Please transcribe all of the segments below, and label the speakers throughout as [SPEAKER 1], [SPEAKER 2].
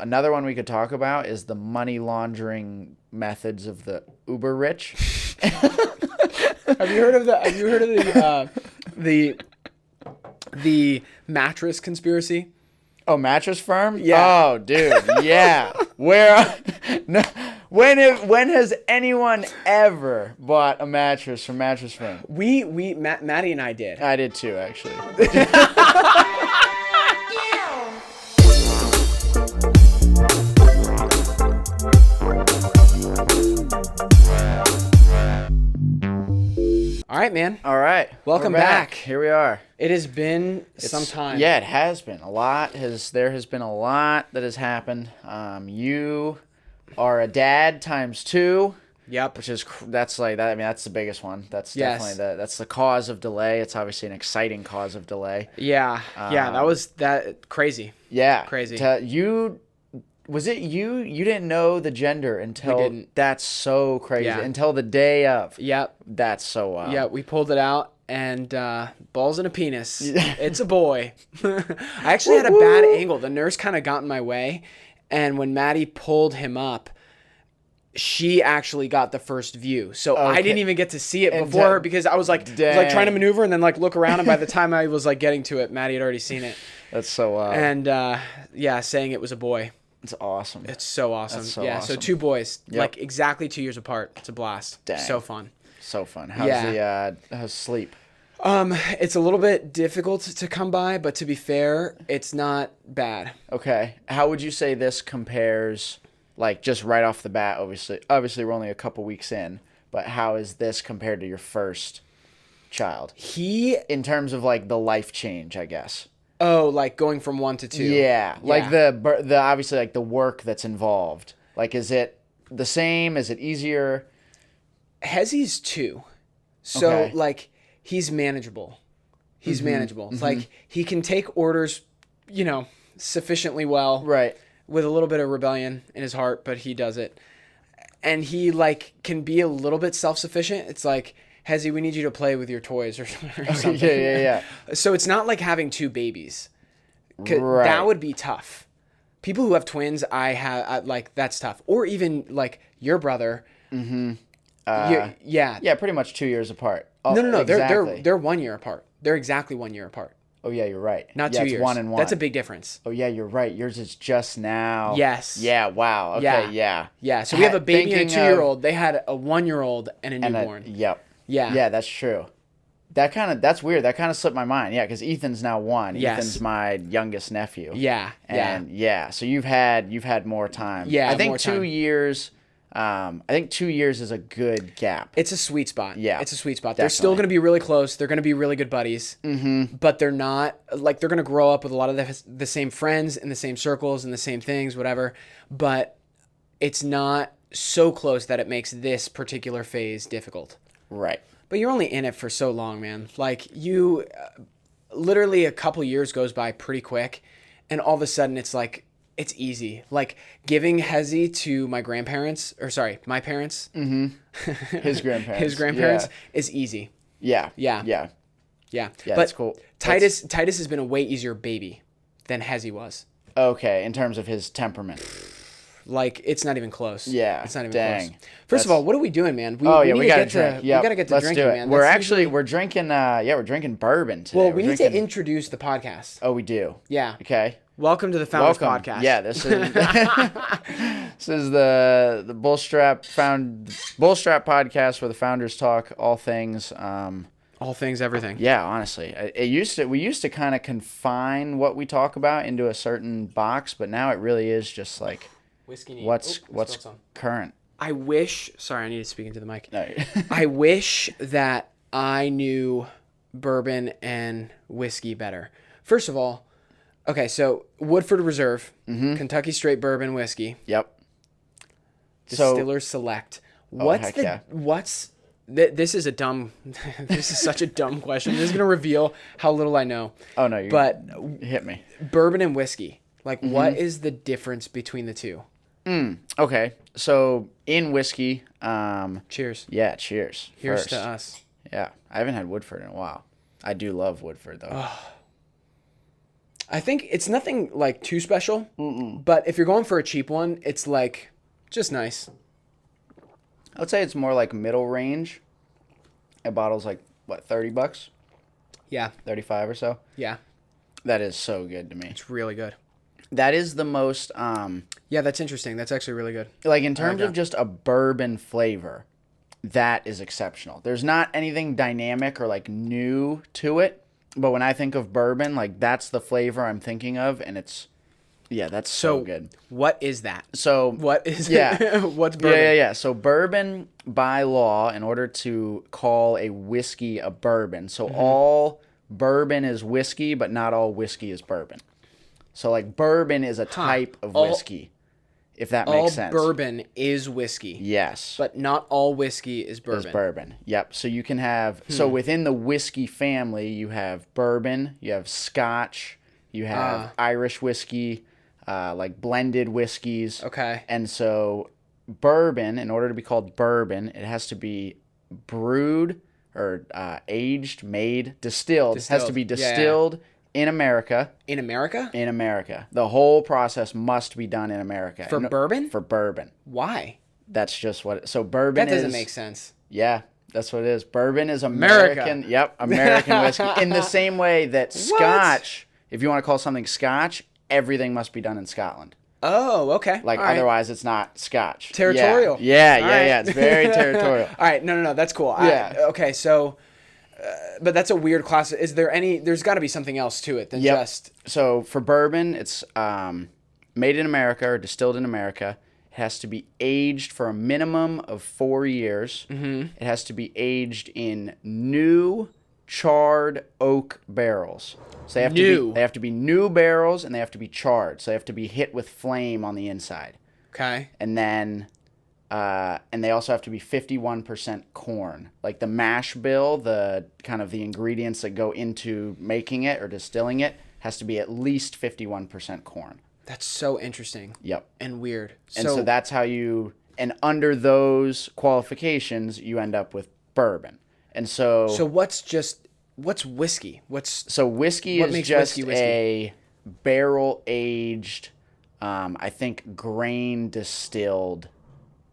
[SPEAKER 1] Another one we could talk about is the money laundering methods of the uber rich.
[SPEAKER 2] Have you heard of the mattress conspiracy?
[SPEAKER 1] Oh, mattress firm?
[SPEAKER 2] Yeah.
[SPEAKER 1] Oh, dude. Yeah. Where? No, when has anyone ever bought a mattress from Mattress Firm?
[SPEAKER 2] Maddie and I did.
[SPEAKER 1] I did too, actually.
[SPEAKER 2] All right, man.
[SPEAKER 1] All right.
[SPEAKER 2] Welcome
[SPEAKER 1] we're
[SPEAKER 2] back.
[SPEAKER 1] Here we are.
[SPEAKER 2] It has been some time.
[SPEAKER 1] Yeah, it has been. There has been a lot that has happened. You are a dad times 2.
[SPEAKER 2] Yep.
[SPEAKER 1] Which is that's like that. I mean, that's the biggest one. That's definitely that's the cause of delay. It's obviously an exciting cause of delay.
[SPEAKER 2] Yeah. That was crazy.
[SPEAKER 1] Yeah.
[SPEAKER 2] Crazy.
[SPEAKER 1] Was it you? You didn't know the gender until
[SPEAKER 2] We didn't.
[SPEAKER 1] That's so crazy.
[SPEAKER 2] Yeah.
[SPEAKER 1] Until the day of.
[SPEAKER 2] Yep.
[SPEAKER 1] That's so wild.
[SPEAKER 2] Yeah, we pulled it out and balls and a penis. It's a boy. I actually had a bad angle. The nurse kind of got in my way, and when Maddie pulled him up, she actually got the first view. So I didn't even get to see it before her because I was like trying to maneuver and then like look around, and by the time I was like getting to it, Maddie had already seen it.
[SPEAKER 1] That's so wild.
[SPEAKER 2] And saying it was a boy.
[SPEAKER 1] It's awesome.
[SPEAKER 2] It's so awesome.
[SPEAKER 1] That's so awesome.
[SPEAKER 2] So 2 boys,
[SPEAKER 1] Yep.
[SPEAKER 2] like exactly 2 years apart. It's a blast.
[SPEAKER 1] Dang.
[SPEAKER 2] So fun.
[SPEAKER 1] So fun. How's sleep?
[SPEAKER 2] It's a little bit difficult to come by, but to be fair, it's not bad.
[SPEAKER 1] Okay. How would you say this compares, like just right off the bat? Obviously we're only a couple weeks in, but how is this compared to your first child? In terms of like the life change, I guess.
[SPEAKER 2] Oh, like going from 1 to 2.
[SPEAKER 1] Yeah. Like the obviously like the work that's involved. Like, is it the same? Is it easier?
[SPEAKER 2] Hezzy's 2. So
[SPEAKER 1] Okay.
[SPEAKER 2] like he's manageable. He's manageable.
[SPEAKER 1] Mm-hmm.
[SPEAKER 2] Like he can take orders, sufficiently well.
[SPEAKER 1] Right.
[SPEAKER 2] With a little bit of rebellion in his heart, but he does it. And he like can be a little bit self-sufficient. It's like, Hezzy, we need you to play with your toys or something.
[SPEAKER 1] Yeah.
[SPEAKER 2] So it's not like having 2 babies.
[SPEAKER 1] Right.
[SPEAKER 2] That would be tough. People who have twins, that's tough. Or even like your brother.
[SPEAKER 1] Mm-hmm.
[SPEAKER 2] Yeah,
[SPEAKER 1] pretty much 2 years apart. Oh,
[SPEAKER 2] No.
[SPEAKER 1] Exactly.
[SPEAKER 2] They're 1 year apart. They're exactly 1 year apart.
[SPEAKER 1] Oh yeah, you're right.
[SPEAKER 2] Not
[SPEAKER 1] yeah,
[SPEAKER 2] 2
[SPEAKER 1] it's
[SPEAKER 2] years.
[SPEAKER 1] 1 and 1.
[SPEAKER 2] That's a big difference.
[SPEAKER 1] Oh yeah, you're right. Yours is just now.
[SPEAKER 2] Yes.
[SPEAKER 1] Yeah. Wow. Okay. Yeah.
[SPEAKER 2] So we have a baby and a 2-year-old. They had a 1-year-old and a newborn.
[SPEAKER 1] Yep.
[SPEAKER 2] Yeah.
[SPEAKER 1] Yeah, that's true. That's weird. That kind of slipped my mind. Yeah, because Ethan's now 1.
[SPEAKER 2] Yes.
[SPEAKER 1] Ethan's my youngest nephew.
[SPEAKER 2] Yeah.
[SPEAKER 1] And so you've had more time.
[SPEAKER 2] Yeah.
[SPEAKER 1] I think
[SPEAKER 2] more
[SPEAKER 1] 2
[SPEAKER 2] time.
[SPEAKER 1] years. I think 2 years is a good gap.
[SPEAKER 2] It's a sweet spot.
[SPEAKER 1] Yeah,
[SPEAKER 2] It's a sweet spot.
[SPEAKER 1] definitely.
[SPEAKER 2] They're still going to be really close. They're going to be really good buddies. Mm-hmm. But they're not, like, they're going to grow up with a lot of the same friends in the same circles and the same things, whatever. But it's not so close that it makes this particular phase difficult.
[SPEAKER 1] Right.
[SPEAKER 2] But you're only in it for so long, man. Like, you, literally a couple years goes by pretty quick. And all of a sudden, it's like, it's easy. Like giving Hezzy to my parents.
[SPEAKER 1] Mm-hmm. His grandparents.
[SPEAKER 2] His grandparents is easy.
[SPEAKER 1] Yeah.
[SPEAKER 2] Yeah,
[SPEAKER 1] but
[SPEAKER 2] that's
[SPEAKER 1] cool.
[SPEAKER 2] Titus has been a way easier baby than Hezzy was.
[SPEAKER 1] Okay, in terms of his temperament.
[SPEAKER 2] Like, it's not even close.
[SPEAKER 1] Yeah.
[SPEAKER 2] It's not even
[SPEAKER 1] dang.
[SPEAKER 2] close. First of all, what are we doing, man?
[SPEAKER 1] We gotta drink.
[SPEAKER 2] We gotta get to
[SPEAKER 1] Let's
[SPEAKER 2] drinking,
[SPEAKER 1] do it.
[SPEAKER 2] man.
[SPEAKER 1] We're drinking. We're drinking bourbon today.
[SPEAKER 2] Well, we need to introduce the podcast.
[SPEAKER 1] Oh, we do.
[SPEAKER 2] Yeah.
[SPEAKER 1] Okay.
[SPEAKER 2] Welcome to the Founders Podcast.
[SPEAKER 1] Yeah, this is this is the Bullstrap podcast where the founders talk all things.
[SPEAKER 2] All things, everything.
[SPEAKER 1] Yeah, honestly, we used to kind of confine what we talk about into a certain box, but now it really is just like
[SPEAKER 2] Whiskey neat.
[SPEAKER 1] what's current.
[SPEAKER 2] I wish. Sorry, I need to speak into the mic.
[SPEAKER 1] No.
[SPEAKER 2] I wish that I knew bourbon and whiskey better. First of all. Okay, so Woodford Reserve, Kentucky Straight Bourbon Whiskey.
[SPEAKER 1] Yep.
[SPEAKER 2] Distillers Select. This is a dumb. This is such a dumb question. This is gonna reveal how little I know.
[SPEAKER 1] Oh no!
[SPEAKER 2] But
[SPEAKER 1] hit me.
[SPEAKER 2] Bourbon and whiskey. Like, what is the difference between the two?
[SPEAKER 1] Okay, so in whiskey.
[SPEAKER 2] Cheers.
[SPEAKER 1] Yeah, cheers.
[SPEAKER 2] Here's
[SPEAKER 1] first.
[SPEAKER 2] to us.
[SPEAKER 1] Yeah, I haven't had Woodford in a while. I do love Woodford though.
[SPEAKER 2] I think it's nothing like too special, but if you're going for a cheap one, it's like just nice.
[SPEAKER 1] I would say it's more like middle range. A bottle's like what, $30,
[SPEAKER 2] Yeah,
[SPEAKER 1] 35 or so.
[SPEAKER 2] yeah,
[SPEAKER 1] That is so good to me.
[SPEAKER 2] it's really good.
[SPEAKER 1] That is the most
[SPEAKER 2] Yeah, that's interesting. That's actually really good.
[SPEAKER 1] like in terms
[SPEAKER 2] that.
[SPEAKER 1] of just a bourbon flavor, that is exceptional. There's not anything dynamic or like new to it, but when I think of bourbon, like that's the flavor I'm thinking of, and it's that's so good.
[SPEAKER 2] What is that?
[SPEAKER 1] So
[SPEAKER 2] What is
[SPEAKER 1] yeah.
[SPEAKER 2] What's bourbon?
[SPEAKER 1] Yeah. So bourbon by law, in order to call a whiskey a bourbon, so all bourbon is whiskey, but not all whiskey is bourbon. So like bourbon is a type of whiskey, if that makes sense.
[SPEAKER 2] All bourbon is whiskey.
[SPEAKER 1] Yes.
[SPEAKER 2] But not all whiskey is bourbon.
[SPEAKER 1] Is bourbon. Yep. So you can have so within the whiskey family, you have bourbon, you have Scotch, you have Irish whiskey, like blended whiskeys.
[SPEAKER 2] Okay.
[SPEAKER 1] And so bourbon, in order to be called bourbon, it has to be brewed or aged, made, distilled. It has to be distilled in America.
[SPEAKER 2] In America?
[SPEAKER 1] In America. The whole process must be done in America.
[SPEAKER 2] For bourbon?
[SPEAKER 1] For bourbon.
[SPEAKER 2] Why?
[SPEAKER 1] That's just what so bourbon
[SPEAKER 2] That doesn't make sense.
[SPEAKER 1] Yeah, that's what it is. Bourbon is American.
[SPEAKER 2] America.
[SPEAKER 1] Yep, American whiskey. In the same way that Scotch, if you want to call something Scotch, everything must be done in Scotland.
[SPEAKER 2] Oh, okay.
[SPEAKER 1] Like,
[SPEAKER 2] all right.
[SPEAKER 1] otherwise it's not Scotch.
[SPEAKER 2] Territorial.
[SPEAKER 1] Yeah. It's very territorial.
[SPEAKER 2] All right. No. That's cool.
[SPEAKER 1] Yeah.
[SPEAKER 2] Okay. So, but that's a weird class. Is there any? There's got to be something else to it than just.
[SPEAKER 1] So for bourbon, it's made in America or distilled in America. It has to be aged for a minimum of 4 years. Mm-hmm. It has to be aged in new charred oak barrels. So they have to be new barrels, and they have to be charred. So they have to be hit with flame on the inside.
[SPEAKER 2] Okay.
[SPEAKER 1] And then and they also have to be 51% corn. Like the mash bill, the kind of the ingredients that go into making it or distilling it has to be at least 51% corn.
[SPEAKER 2] That's so interesting.
[SPEAKER 1] Yep.
[SPEAKER 2] And weird.
[SPEAKER 1] And so that's how and under those qualifications, you end up with bourbon. And so
[SPEAKER 2] what's whiskey?
[SPEAKER 1] So whiskey is just a barrel aged, I think grain distilled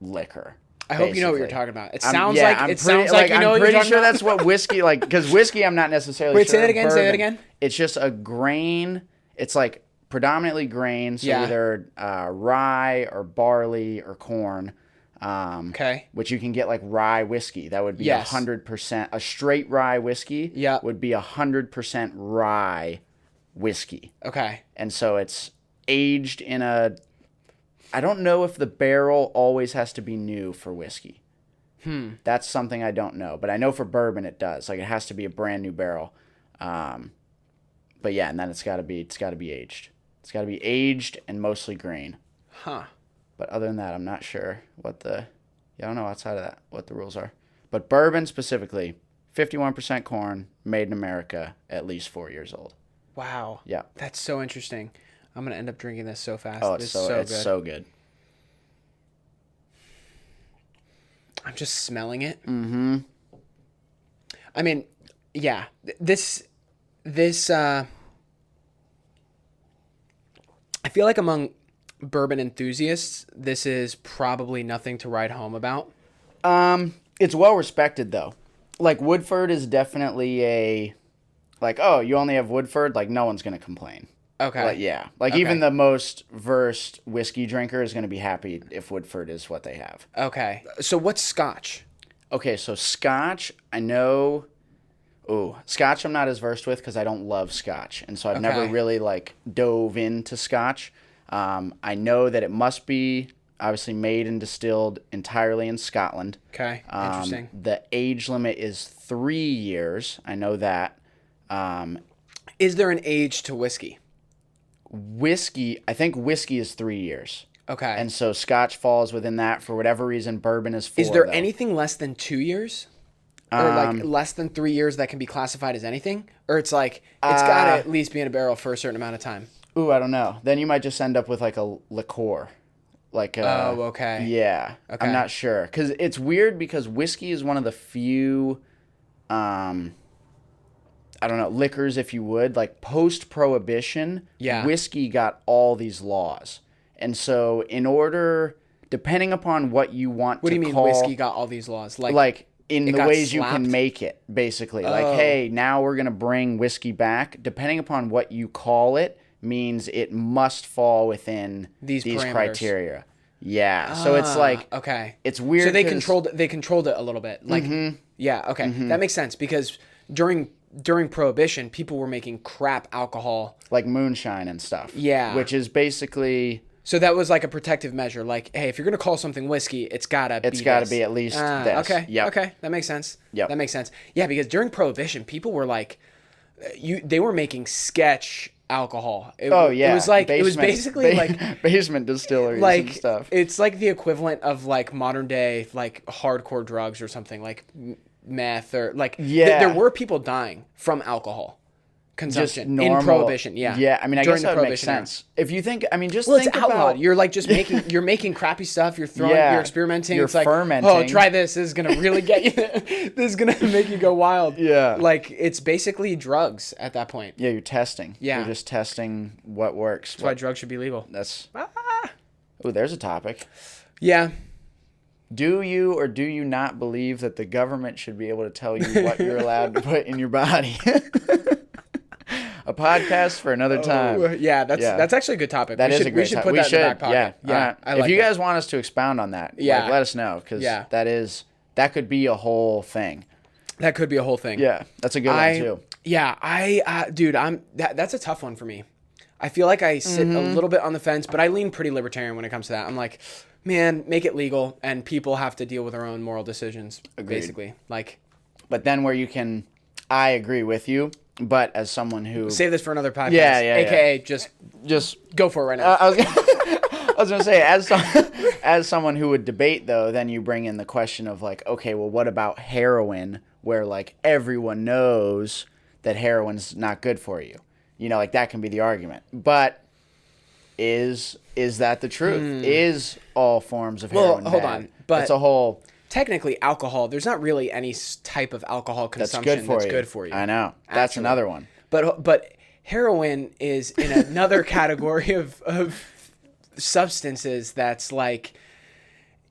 [SPEAKER 1] liquor.
[SPEAKER 2] I hope you know what you're talking about. It sounds
[SPEAKER 1] I'm pretty sure that's what whiskey, like, because whiskey I'm not necessarily
[SPEAKER 2] Wait,
[SPEAKER 1] sure.
[SPEAKER 2] say that again.
[SPEAKER 1] Bourbon,
[SPEAKER 2] say that again.
[SPEAKER 1] It's just a grain. It's like predominantly grain, so either rye or barley or corn.
[SPEAKER 2] Okay.
[SPEAKER 1] Which you can get like rye whiskey. That would be 100%. A straight rye whiskey would be 100% rye whiskey.
[SPEAKER 2] Okay.
[SPEAKER 1] And so it's aged in I don't know if the barrel always has to be new for whiskey. That's something I don't know. But I know for bourbon it does. Like it has to be a brand new barrel. But yeah, and then it's got to be aged. It's got to be aged and mostly grain.
[SPEAKER 2] Huh.
[SPEAKER 1] But other than that, I'm not sure I don't know outside of that what the rules are. But bourbon specifically, 51% corn, made in America, at least 4 years old.
[SPEAKER 2] Wow.
[SPEAKER 1] Yeah.
[SPEAKER 2] That's so interesting. I'm going to end up drinking this so fast.
[SPEAKER 1] Oh, it's so good.
[SPEAKER 2] I'm just smelling it.
[SPEAKER 1] Mm-hmm.
[SPEAKER 2] I mean, yeah. This I feel like among bourbon enthusiasts, this is probably nothing to write home about.
[SPEAKER 1] It's well respected though. Like Woodford is definitely oh, you only have Woodford, like no one's gonna complain.
[SPEAKER 2] Okay.
[SPEAKER 1] But yeah. Like even the most versed whiskey drinker is gonna be happy if Woodford is what they have.
[SPEAKER 2] Okay. So what's Scotch?
[SPEAKER 1] Okay, so Scotch, I know. Ooh, Scotch I'm not as versed with because I don't love Scotch, and so I've never really like dove into Scotch. I know that it must be obviously made and distilled entirely in Scotland.
[SPEAKER 2] Okay, interesting.
[SPEAKER 1] The age limit is 3 years. I know that.
[SPEAKER 2] Is there an age to whiskey?
[SPEAKER 1] I think whiskey is 3 years.
[SPEAKER 2] Okay.
[SPEAKER 1] And so Scotch falls within that. For whatever reason, bourbon is 4.
[SPEAKER 2] Is there anything less than 2 years? Or like less than 3 years that can be classified as anything? Or it's like, it's got to at least be in a barrel for a certain amount of time?
[SPEAKER 1] Ooh, I don't know. Then you might just end up with like a liqueur. Like
[SPEAKER 2] oh, okay.
[SPEAKER 1] Yeah.
[SPEAKER 2] Okay.
[SPEAKER 1] I'm not sure. Because it's weird because whiskey is one of the few I don't know, liquors, if you would, like post-prohibition,
[SPEAKER 2] Yeah.
[SPEAKER 1] whiskey got all these laws. And so depending upon what you want
[SPEAKER 2] What
[SPEAKER 1] to
[SPEAKER 2] do you mean
[SPEAKER 1] call,
[SPEAKER 2] whiskey got all these laws?
[SPEAKER 1] like in
[SPEAKER 2] it
[SPEAKER 1] the
[SPEAKER 2] got
[SPEAKER 1] ways you
[SPEAKER 2] slapped?
[SPEAKER 1] can make it, basically. Like,
[SPEAKER 2] Oh.
[SPEAKER 1] hey, now we're going to bring whiskey back. Depending upon what you call it means it must fall within
[SPEAKER 2] These parameters.
[SPEAKER 1] criteria. Yeah. So it's like,
[SPEAKER 2] okay.
[SPEAKER 1] it's weird.
[SPEAKER 2] So they
[SPEAKER 1] 'cause-
[SPEAKER 2] controlled it a little bit. Like, yeah, okay. That makes sense because during Prohibition, people were making crap alcohol.
[SPEAKER 1] like moonshine and stuff.
[SPEAKER 2] Yeah.
[SPEAKER 1] Which is basically,
[SPEAKER 2] So that was like a protective measure. Like, hey, if you're gonna call something whiskey, it's gotta
[SPEAKER 1] be at least this.
[SPEAKER 2] Okay.
[SPEAKER 1] Yep.
[SPEAKER 2] Okay. That makes sense.
[SPEAKER 1] Yep.
[SPEAKER 2] That makes sense. Yeah, because during Prohibition, people were like, they were making sketch alcohol. It was like it was basically like
[SPEAKER 1] basement distilleries
[SPEAKER 2] like
[SPEAKER 1] and stuff.
[SPEAKER 2] it's like the equivalent of like modern day like hardcore drugs or something like meth or like there were people dying from alcohol consumption in Prohibition.
[SPEAKER 1] Yeah, I mean, I
[SPEAKER 2] During
[SPEAKER 1] guess
[SPEAKER 2] the
[SPEAKER 1] that makes
[SPEAKER 2] Prohibition era.
[SPEAKER 1] sense. If you think, I mean, just
[SPEAKER 2] Well,
[SPEAKER 1] think
[SPEAKER 2] it's outlawed.
[SPEAKER 1] about,
[SPEAKER 2] You're like just you're making crappy stuff. You're throwing,
[SPEAKER 1] Yeah.
[SPEAKER 2] you're experimenting.
[SPEAKER 1] You're
[SPEAKER 2] it's like,
[SPEAKER 1] fermenting.
[SPEAKER 2] oh, try this. This is gonna really get you. This is gonna make you go wild.
[SPEAKER 1] Yeah.
[SPEAKER 2] Like it's basically drugs at that point.
[SPEAKER 1] yeah, you're testing.
[SPEAKER 2] Yeah.
[SPEAKER 1] You're just testing what works.
[SPEAKER 2] That's why drugs should be legal.
[SPEAKER 1] That's, oh, there's a topic.
[SPEAKER 2] Yeah.
[SPEAKER 1] Do you or do you not believe that the government should be able to tell you what you're allowed to put in your body? A podcast for another time.
[SPEAKER 2] Yeah, that's actually a good topic.
[SPEAKER 1] That is a great
[SPEAKER 2] We should
[SPEAKER 1] topic.
[SPEAKER 2] put that in the back pocket.
[SPEAKER 1] Yeah.
[SPEAKER 2] Yeah. I
[SPEAKER 1] If
[SPEAKER 2] like
[SPEAKER 1] you
[SPEAKER 2] that.
[SPEAKER 1] guys want us to expound on that,
[SPEAKER 2] Yeah.
[SPEAKER 1] like, let us know, because that could be a whole thing.
[SPEAKER 2] That could be a whole thing.
[SPEAKER 1] Yeah, that's a good one too.
[SPEAKER 2] Yeah, dude, that's a tough one for me. I feel like I sit a little bit on the fence, but I lean pretty libertarian when it comes to that. I'm like, man, make it legal, and people have to deal with their own moral decisions, basically. Like,
[SPEAKER 1] But then where you can, I agree with you, but as someone who
[SPEAKER 2] save this for another podcast.
[SPEAKER 1] Yeah,
[SPEAKER 2] AKA, just go for it right now.
[SPEAKER 1] I was gonna say, as someone who would debate, though, then you bring in the question of like, okay, well, what about heroin, where like everyone knows that heroin's not good for you? You know, like that can be the argument. But is that the truth? Is all forms of heroin
[SPEAKER 2] hold
[SPEAKER 1] bad?
[SPEAKER 2] on, but
[SPEAKER 1] it's a whole
[SPEAKER 2] technically alcohol. There's not really any type of alcohol
[SPEAKER 1] that's
[SPEAKER 2] consumption
[SPEAKER 1] good for you. I know. That's
[SPEAKER 2] Actually.
[SPEAKER 1] another one.
[SPEAKER 2] But heroin is in another category of substances that's like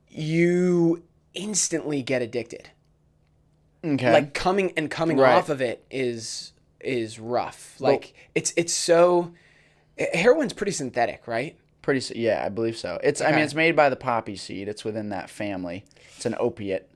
[SPEAKER 2] you instantly get addicted.
[SPEAKER 1] Okay.
[SPEAKER 2] Like coming
[SPEAKER 1] Right.
[SPEAKER 2] off of it is rough. Like it's so heroin's pretty synthetic, right?
[SPEAKER 1] Yeah, I believe so. I
[SPEAKER 2] Okay.
[SPEAKER 1] mean, it's made by the poppy seed. It's within that family. It's an opiate.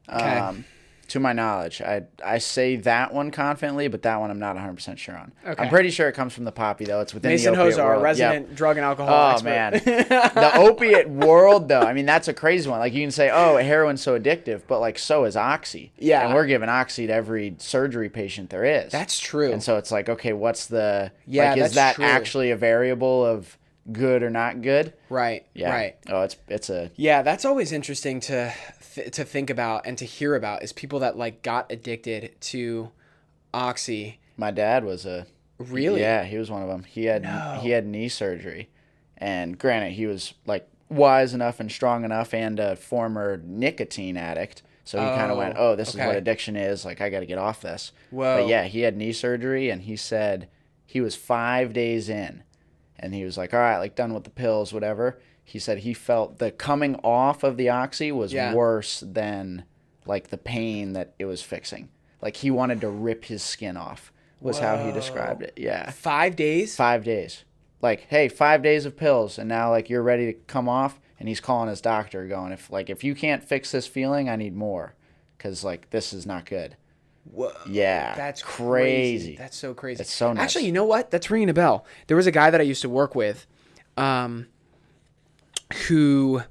[SPEAKER 2] Okay.
[SPEAKER 1] To my knowledge, I say that one confidently, but that one I'm not 100% sure on.
[SPEAKER 2] Okay.
[SPEAKER 1] I'm pretty sure it comes from the poppy, though. It's within
[SPEAKER 2] Mason
[SPEAKER 1] the opiate
[SPEAKER 2] Hoza, our
[SPEAKER 1] world.
[SPEAKER 2] resident
[SPEAKER 1] Yep.
[SPEAKER 2] drug and alcohol
[SPEAKER 1] Oh,
[SPEAKER 2] expert.
[SPEAKER 1] man. The opiate world, though, I mean, that's a crazy one. Like, you can say, oh, heroin's so addictive, but, like, so is oxy.
[SPEAKER 2] Yeah.
[SPEAKER 1] And we're giving oxy to every surgery patient there is.
[SPEAKER 2] That's true.
[SPEAKER 1] And so it's like, okay, what's the...
[SPEAKER 2] Yeah,
[SPEAKER 1] like, is
[SPEAKER 2] that's
[SPEAKER 1] that
[SPEAKER 2] true.
[SPEAKER 1] actually a variable of good or not good?
[SPEAKER 2] Right.
[SPEAKER 1] Yeah.
[SPEAKER 2] Right.
[SPEAKER 1] Oh, it's a...
[SPEAKER 2] Yeah, that's always interesting to think about and to hear about is people that like got addicted to oxy.
[SPEAKER 1] My dad was a...
[SPEAKER 2] Really?
[SPEAKER 1] Yeah, he was one of them. He had knee surgery. And granted, he was, like, wise enough and strong enough and a former nicotine addict. So he kind of went, oh, this is what addiction is. Like, I got to get off this.
[SPEAKER 2] Whoa.
[SPEAKER 1] But yeah, he had knee surgery, and he said he was 5 days in. And he was like, all right, like, done with the pills, whatever. He said he felt the coming off of the oxy was worse than, like, the pain that it was fixing. Like, he wanted to rip his skin off, was how he described it. Yeah.
[SPEAKER 2] 5 days?
[SPEAKER 1] 5 days. Like, hey, 5 days of pills, and now, like, you're ready to come off. And he's calling his doctor going, if you can't fix this feeling, I need more. Because, like, this is not good.
[SPEAKER 2] Whoa.
[SPEAKER 1] Yeah.
[SPEAKER 2] That's
[SPEAKER 1] crazy.
[SPEAKER 2] That's so crazy.
[SPEAKER 1] It's so nuts.
[SPEAKER 2] Actually, you know what? That's ringing a bell. There was a guy that I used to work with who,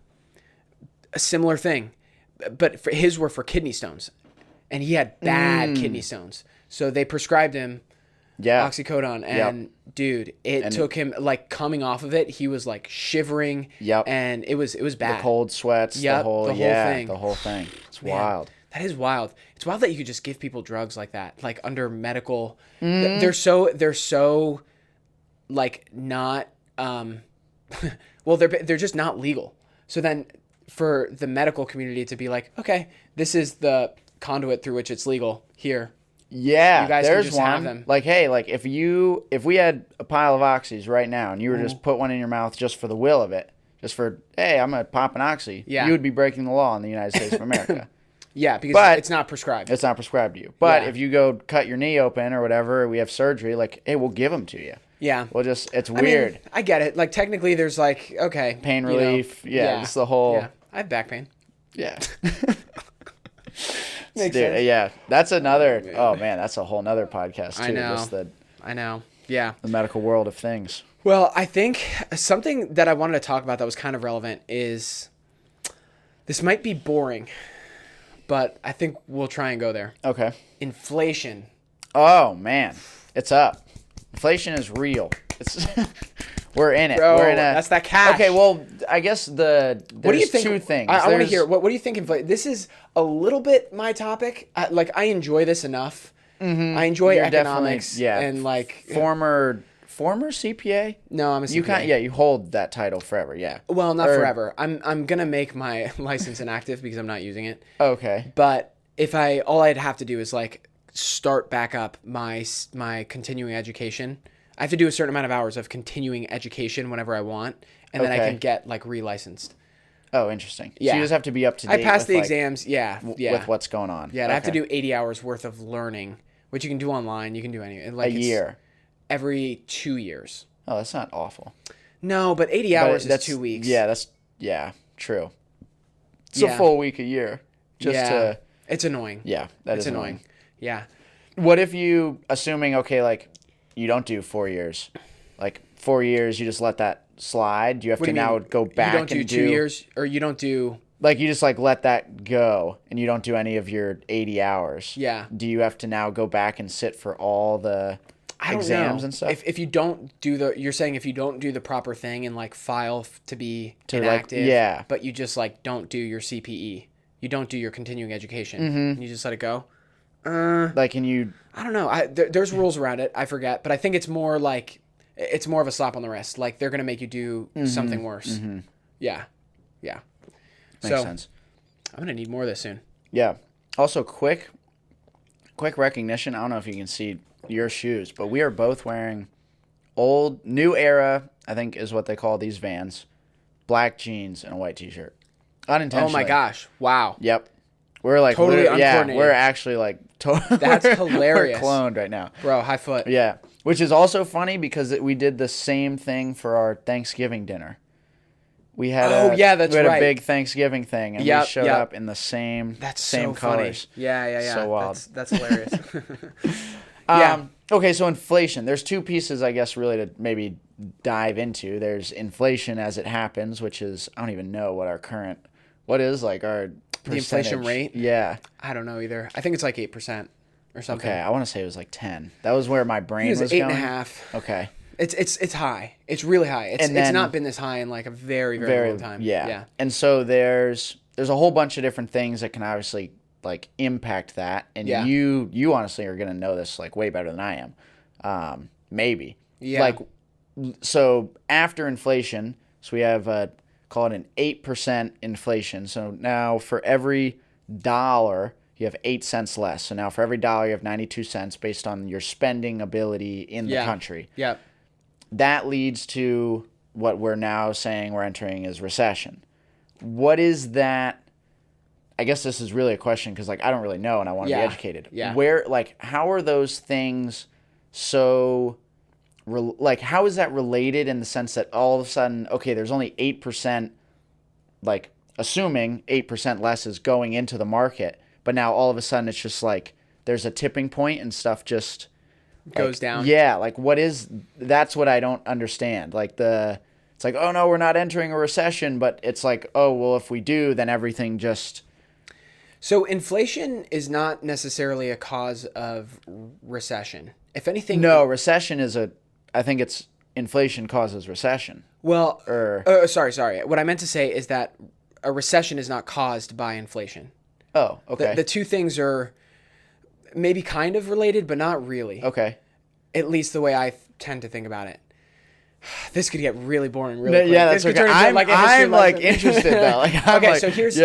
[SPEAKER 2] a similar thing, but his were for kidney stones. And he had bad kidney stones. So they prescribed him oxycodone. And, dude, it took him, like, coming off of it, he was, like, shivering.
[SPEAKER 1] Yep.
[SPEAKER 2] And it was bad.
[SPEAKER 1] The cold sweats.
[SPEAKER 2] Yep,
[SPEAKER 1] the whole
[SPEAKER 2] thing.
[SPEAKER 1] The whole thing. It's
[SPEAKER 2] Man,
[SPEAKER 1] wild.
[SPEAKER 2] That is wild. It's wild that you could just give people drugs like that, like under medical. They're so, like not. Well, they're just not legal. So then, for the medical community to be like, okay, this is the conduit through which it's legal here.
[SPEAKER 1] Yeah,
[SPEAKER 2] You guys can
[SPEAKER 1] there's
[SPEAKER 2] just
[SPEAKER 1] one.
[SPEAKER 2] have them.
[SPEAKER 1] Like, hey, like if we had a pile of oxys right now and you were just put one in your mouth just for the will of it, just for, hey, I'm gonna pop an oxy,
[SPEAKER 2] Yeah.
[SPEAKER 1] you would be breaking the law in the United States of America.
[SPEAKER 2] Yeah, because
[SPEAKER 1] But-
[SPEAKER 2] it's not prescribed.
[SPEAKER 1] It's not prescribed to you. But
[SPEAKER 2] Yeah.
[SPEAKER 1] if you go cut your knee open or whatever, we have surgery, like, hey, we'll give them to you.
[SPEAKER 2] Yeah.
[SPEAKER 1] We'll just, it's
[SPEAKER 2] I mean,
[SPEAKER 1] weird.
[SPEAKER 2] I get it. Like, technically, there's like, okay.
[SPEAKER 1] Pain
[SPEAKER 2] you know,
[SPEAKER 1] relief. Yeah, it's the whole.
[SPEAKER 2] Yeah. I have back pain.
[SPEAKER 1] Yeah.
[SPEAKER 2] Makes
[SPEAKER 1] Dude,
[SPEAKER 2] sense.
[SPEAKER 1] yeah. That's another, oh man, that's a whole nother podcast too.
[SPEAKER 2] I know.
[SPEAKER 1] Just
[SPEAKER 2] I know. Yeah.
[SPEAKER 1] the medical world of things.
[SPEAKER 2] Well, I think something that I wanted to talk about that was kind of relevant is this might be boring, but I think we'll try and go there.
[SPEAKER 1] Okay.
[SPEAKER 2] Inflation.
[SPEAKER 1] Oh man, it's up. Inflation is real. It's we're in it.
[SPEAKER 2] Bro,
[SPEAKER 1] we're in a,
[SPEAKER 2] that's that cash.
[SPEAKER 1] Okay, well, I guess there's
[SPEAKER 2] What do you think?
[SPEAKER 1] two things.
[SPEAKER 2] I want to
[SPEAKER 1] There's-
[SPEAKER 2] hear. What do you think? This is a little bit my topic. I enjoy this enough. I enjoy
[SPEAKER 1] You're
[SPEAKER 2] economics.
[SPEAKER 1] definitely- yeah.
[SPEAKER 2] And like
[SPEAKER 1] former CPA.
[SPEAKER 2] no, I'm a CPA.
[SPEAKER 1] You can't. Yeah, you hold that title forever. Yeah.
[SPEAKER 2] Well, not
[SPEAKER 1] Or-
[SPEAKER 2] forever. I'm gonna make my license inactive because I'm not using it.
[SPEAKER 1] Okay.
[SPEAKER 2] But if all I'd have to do is like start back up my continuing education. I have to do a certain amount of hours of continuing education whenever I want, and then I
[SPEAKER 1] Okay.
[SPEAKER 2] can get like relicensed.
[SPEAKER 1] Oh, interesting. So
[SPEAKER 2] Yeah.
[SPEAKER 1] you just have to be up to
[SPEAKER 2] I
[SPEAKER 1] date.
[SPEAKER 2] passed
[SPEAKER 1] with,
[SPEAKER 2] the
[SPEAKER 1] like,
[SPEAKER 2] exams. Yeah, yeah.
[SPEAKER 1] with what's going on.
[SPEAKER 2] Yeah, and I have to
[SPEAKER 1] Okay.
[SPEAKER 2] do 80 hours worth of learning, which you can do online. You can do any like
[SPEAKER 1] a
[SPEAKER 2] it's
[SPEAKER 1] year.
[SPEAKER 2] every 2 years.
[SPEAKER 1] Oh, that's not awful.
[SPEAKER 2] No, but 80
[SPEAKER 1] But
[SPEAKER 2] hours
[SPEAKER 1] that's
[SPEAKER 2] is 2 weeks.
[SPEAKER 1] Yeah, true. It's
[SPEAKER 2] Yeah.
[SPEAKER 1] a full week a year. Just
[SPEAKER 2] yeah,
[SPEAKER 1] to
[SPEAKER 2] it's annoying.
[SPEAKER 1] yeah, that
[SPEAKER 2] It's
[SPEAKER 1] is
[SPEAKER 2] annoying. Yeah.
[SPEAKER 1] What if you, assuming, okay, like, you don't do 4 years. Like, 4 years, you just let that slide. Do you have
[SPEAKER 2] What
[SPEAKER 1] to
[SPEAKER 2] do you
[SPEAKER 1] now
[SPEAKER 2] mean?
[SPEAKER 1] go back
[SPEAKER 2] You don't do
[SPEAKER 1] and
[SPEAKER 2] 2 years, or you don't do.
[SPEAKER 1] Like, you just, like, let that go, and you don't do any of your 80 hours.
[SPEAKER 2] Yeah.
[SPEAKER 1] Do you have to now go back and sit for all the
[SPEAKER 2] I don't
[SPEAKER 1] exams
[SPEAKER 2] know.
[SPEAKER 1] and stuff?
[SPEAKER 2] If you don't do you're saying if you don't do the proper thing and like file to be
[SPEAKER 1] To, like,
[SPEAKER 2] inactive,
[SPEAKER 1] yeah.
[SPEAKER 2] but you just like don't do your CPE, you don't do your continuing education,
[SPEAKER 1] Mm-hmm.
[SPEAKER 2] and you just let it go.
[SPEAKER 1] Like, can you...
[SPEAKER 2] I don't know. There's rules around it. I forget, but I think it's more like it's more of a slap on the wrist. Like they're gonna make you do something worse. Yeah, yeah.
[SPEAKER 1] Makes
[SPEAKER 2] So
[SPEAKER 1] sense.
[SPEAKER 2] I'm gonna need more of this soon.
[SPEAKER 1] Yeah. Also, quick recognition. I don't know if you can see your shoes, but we are both wearing new era, I think is what they call these Vans, black jeans and a white t-shirt. Unintentionally.
[SPEAKER 2] Oh my gosh! Wow.
[SPEAKER 1] Yep. We're like
[SPEAKER 2] Totally
[SPEAKER 1] literally- yeah,
[SPEAKER 2] uncoordinated.
[SPEAKER 1] we're actually like
[SPEAKER 2] That's hilarious.
[SPEAKER 1] We're cloned right now.
[SPEAKER 2] Bro, high foot.
[SPEAKER 1] Yeah, which is also funny because we did the same thing for our Thanksgiving dinner. We had
[SPEAKER 2] Oh, yeah, that's
[SPEAKER 1] we had
[SPEAKER 2] right.
[SPEAKER 1] a big Thanksgiving thing, and we
[SPEAKER 2] Yep,
[SPEAKER 1] showed
[SPEAKER 2] yep.
[SPEAKER 1] up in the same
[SPEAKER 2] That's
[SPEAKER 1] same
[SPEAKER 2] so
[SPEAKER 1] colors.
[SPEAKER 2] funny. Yeah.
[SPEAKER 1] So wild.
[SPEAKER 2] That's hilarious. Yeah.
[SPEAKER 1] Okay, so inflation. There's two pieces, I guess, really to maybe dive into. There's inflation as it happens, which is I don't even know what our
[SPEAKER 2] The inflation
[SPEAKER 1] percentage.
[SPEAKER 2] rate?
[SPEAKER 1] Yeah.
[SPEAKER 2] I don't know either. I think it's like 8% or something.
[SPEAKER 1] Okay, I want to say it was like 10. That was where my brain
[SPEAKER 2] It was
[SPEAKER 1] was
[SPEAKER 2] 8.5.
[SPEAKER 1] going. Okay.
[SPEAKER 2] It's high. It's really high. It's
[SPEAKER 1] And then-
[SPEAKER 2] not been this high in like a very, very long time.
[SPEAKER 1] Yeah. And so there's a whole bunch of different things that can obviously like impact that, and
[SPEAKER 2] Yeah.
[SPEAKER 1] you honestly are gonna know this like way better than I am, maybe.
[SPEAKER 2] Yeah.
[SPEAKER 1] Like, so after inflation, so we have call it an 8% inflation. So now for every dollar you have 8 cents less. So now for every dollar you have 92 cents based on your spending ability in the country.
[SPEAKER 2] Yeah.
[SPEAKER 1] That leads to what we're now saying we're entering is recession. What is that? I guess this is really a question because like I don't really know and I want to
[SPEAKER 2] Yeah.
[SPEAKER 1] be educated.
[SPEAKER 2] Yeah.
[SPEAKER 1] Where like how are those things so like how is that related in the sense that all of a sudden okay there's only 8% like assuming 8% less is going into the market, but now all of a sudden it's just like there's a tipping point and stuff just
[SPEAKER 2] Goes down.
[SPEAKER 1] Yeah, like that's what I don't understand. Like it's like, oh no, we're not entering a recession, but it's like, oh well, if we do, then everything just
[SPEAKER 2] So inflation is not necessarily a cause of recession. If anything,
[SPEAKER 1] no, recession is I think it's inflation causes recession.
[SPEAKER 2] Well,
[SPEAKER 1] Or
[SPEAKER 2] sorry. What I meant to say is that a recession is not caused by inflation.
[SPEAKER 1] oh, okay.
[SPEAKER 2] The two things are maybe kind of related, but not really.
[SPEAKER 1] Okay.
[SPEAKER 2] At least the way I tend to think about it. This could get really boring really quick.
[SPEAKER 1] Yeah, that's
[SPEAKER 2] This could
[SPEAKER 1] okay.
[SPEAKER 2] turn into,
[SPEAKER 1] I'm
[SPEAKER 2] a history
[SPEAKER 1] like
[SPEAKER 2] lesson.
[SPEAKER 1] interested though. Like, I'm
[SPEAKER 2] okay,
[SPEAKER 1] like,
[SPEAKER 2] so here's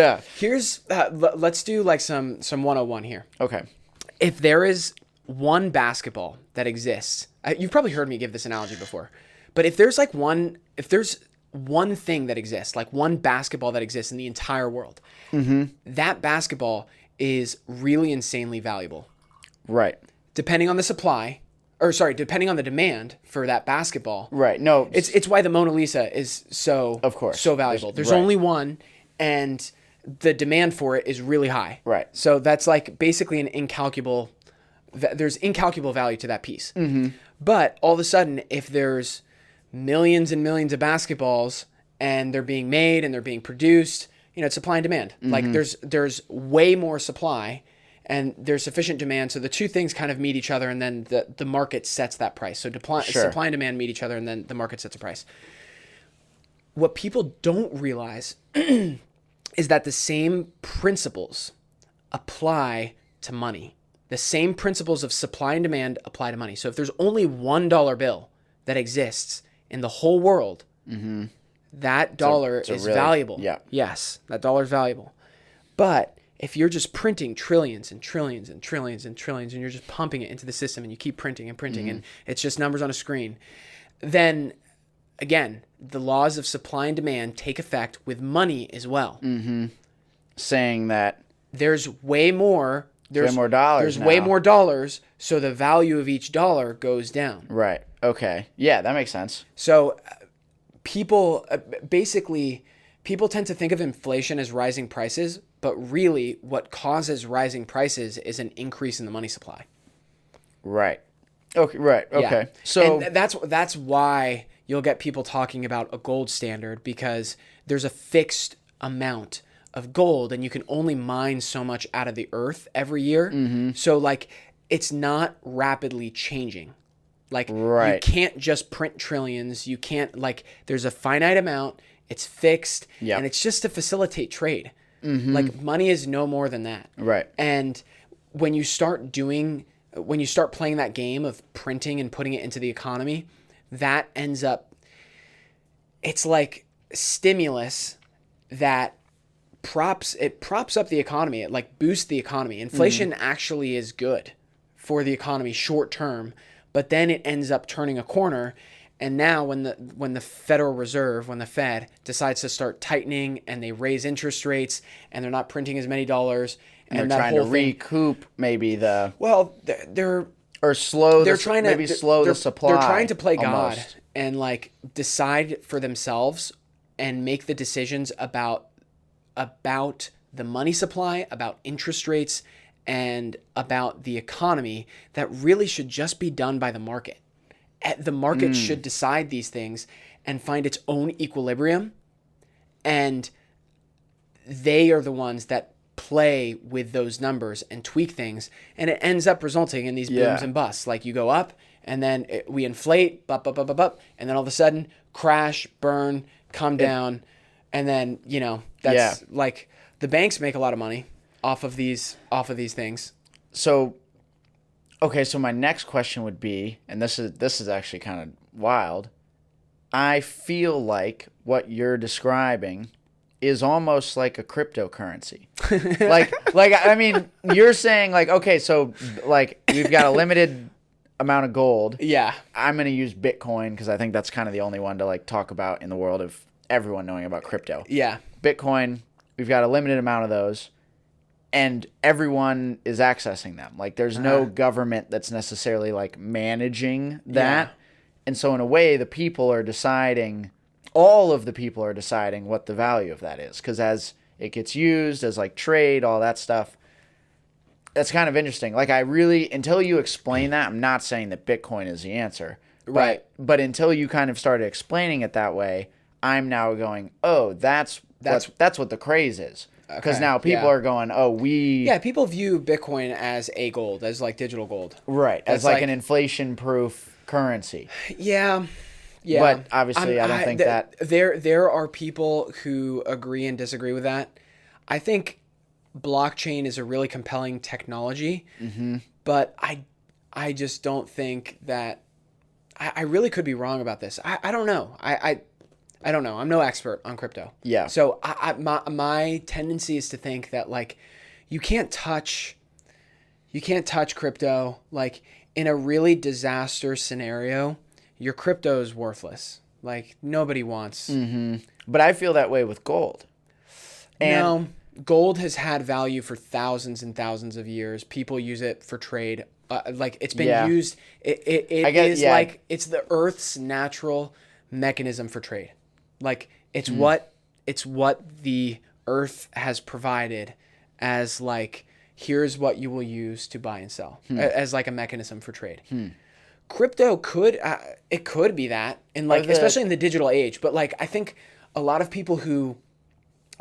[SPEAKER 2] let's do like some 101 here.
[SPEAKER 1] Okay.
[SPEAKER 2] If there is one basketball that exists, you've probably heard me give this analogy before, but if there's one thing that exists, like one basketball that exists in the entire world, that basketball is really insanely valuable.
[SPEAKER 1] Right.
[SPEAKER 2] Depending on the depending on the demand for that basketball.
[SPEAKER 1] Right. No.
[SPEAKER 2] It's why the Mona Lisa is so valuable. There's only one, and the demand for it is really high.
[SPEAKER 1] Right.
[SPEAKER 2] So that's like basically there's incalculable value to that piece. But all of a sudden, if there's millions and millions of basketballs and they're being made and they're being produced, it's supply and demand. Like there's way more supply and there's sufficient demand. So the two things kind of meet each other, and then the market sets that price. So supply and demand meet each other, and then the market sets a price. What people don't realize is that the same principles apply to money. The same principles of supply and demand apply to money. So if there's only $1 bill that exists in the whole world, that dollar is really valuable.
[SPEAKER 1] Yeah.
[SPEAKER 2] Yes, that dollar is valuable. But if you're just printing trillions and trillions and trillions and trillions, and you're just pumping it into the system, and you keep printing and printing, and it's just numbers on a screen, then again, the laws of supply and demand take effect with money as well.
[SPEAKER 1] Saying that
[SPEAKER 2] there's way more. There's way more dollars, so the value of each dollar goes down.
[SPEAKER 1] Right. Okay. Yeah, that makes sense.
[SPEAKER 2] So people tend to think of inflation as rising prices, but really what causes rising prices is an increase in the money supply.
[SPEAKER 1] Right. Okay. Right. Okay.
[SPEAKER 2] Yeah.
[SPEAKER 1] So
[SPEAKER 2] and that's why you'll get people talking about a gold standard, because there's a fixed amount of gold and you can only mine so much out of the earth every year. So like it's not rapidly changing. Like you can't just print trillions. You can't, like, there's a finite amount, it's fixed, and it's just to facilitate trade. Like money is no more than that.
[SPEAKER 1] Right.
[SPEAKER 2] And when you start playing that game of printing and putting it into the economy, that ends up, it's like stimulus that props up the economy. It like boosts the economy. Inflation actually is good for the economy short term, but then it ends up turning a corner. And now when the Federal Reserve, when the Fed decides to start tightening and they raise interest rates and they're not printing as many dollars, and
[SPEAKER 1] they're trying to recoup maybe the slow the supply.
[SPEAKER 2] They're trying to play
[SPEAKER 1] almost.
[SPEAKER 2] God and like decide for themselves and make the decisions about the money supply, about interest rates, and about the economy that really should just be done by the market. The market should decide these things and find its own equilibrium, and they are the ones that play with those numbers and tweak things, and it ends up resulting in these booms and busts. Like you go up, and then we inflate, up, and then all of a sudden crash, burn, come down, and then that's like the banks make a lot of money off of these things.
[SPEAKER 1] So, okay, so my next question would be, and this is actually kind of wild. I feel like what you're describing is almost like a cryptocurrency. like I mean, you're saying like, okay, so like we've got a limited amount of gold.
[SPEAKER 2] Yeah.
[SPEAKER 1] I'm going to use Bitcoin because I think that's kind of the only one to like talk about in the world of everyone knowing about crypto.
[SPEAKER 2] Yeah.
[SPEAKER 1] Bitcoin, we've got a limited amount of those, and everyone is accessing them. Like there's no government that's necessarily like managing that. Yeah. And so in a way, all of the people are deciding what the value of that is, because as it gets used as like trade, all that stuff, that's kind of interesting. Like until you explain that, I'm not saying that Bitcoin is the answer.
[SPEAKER 2] Right.
[SPEAKER 1] But until you kind of started explaining it that way, I'm now going, oh, that's what the craze is. Because now people are going,
[SPEAKER 2] people view Bitcoin as a gold, as like digital gold.
[SPEAKER 1] Right. As like an inflation-proof currency.
[SPEAKER 2] Yeah. Yeah.
[SPEAKER 1] But obviously I don't think that...
[SPEAKER 2] There are people who agree and disagree with that. I think blockchain is a really compelling technology, but I just don't think that... I really could be wrong about this. I don't know. I don't know. I'm no expert on crypto.
[SPEAKER 1] Yeah.
[SPEAKER 2] So my tendency is to think that like you can't touch You can't touch crypto. Like, in a really disaster scenario, your crypto is worthless. Like, nobody wants.
[SPEAKER 1] But I feel that way with gold. And
[SPEAKER 2] No, gold has had value for thousands and thousands of years. People use it for trade. Like, it's been used. It is like it's the Earth's natural mechanism for trade. Like, it's what the Earth has provided as, like, here's what you will use to buy and sell as like a mechanism for trade. Crypto could be that, and like especially in the digital age. But like, I think a lot of people who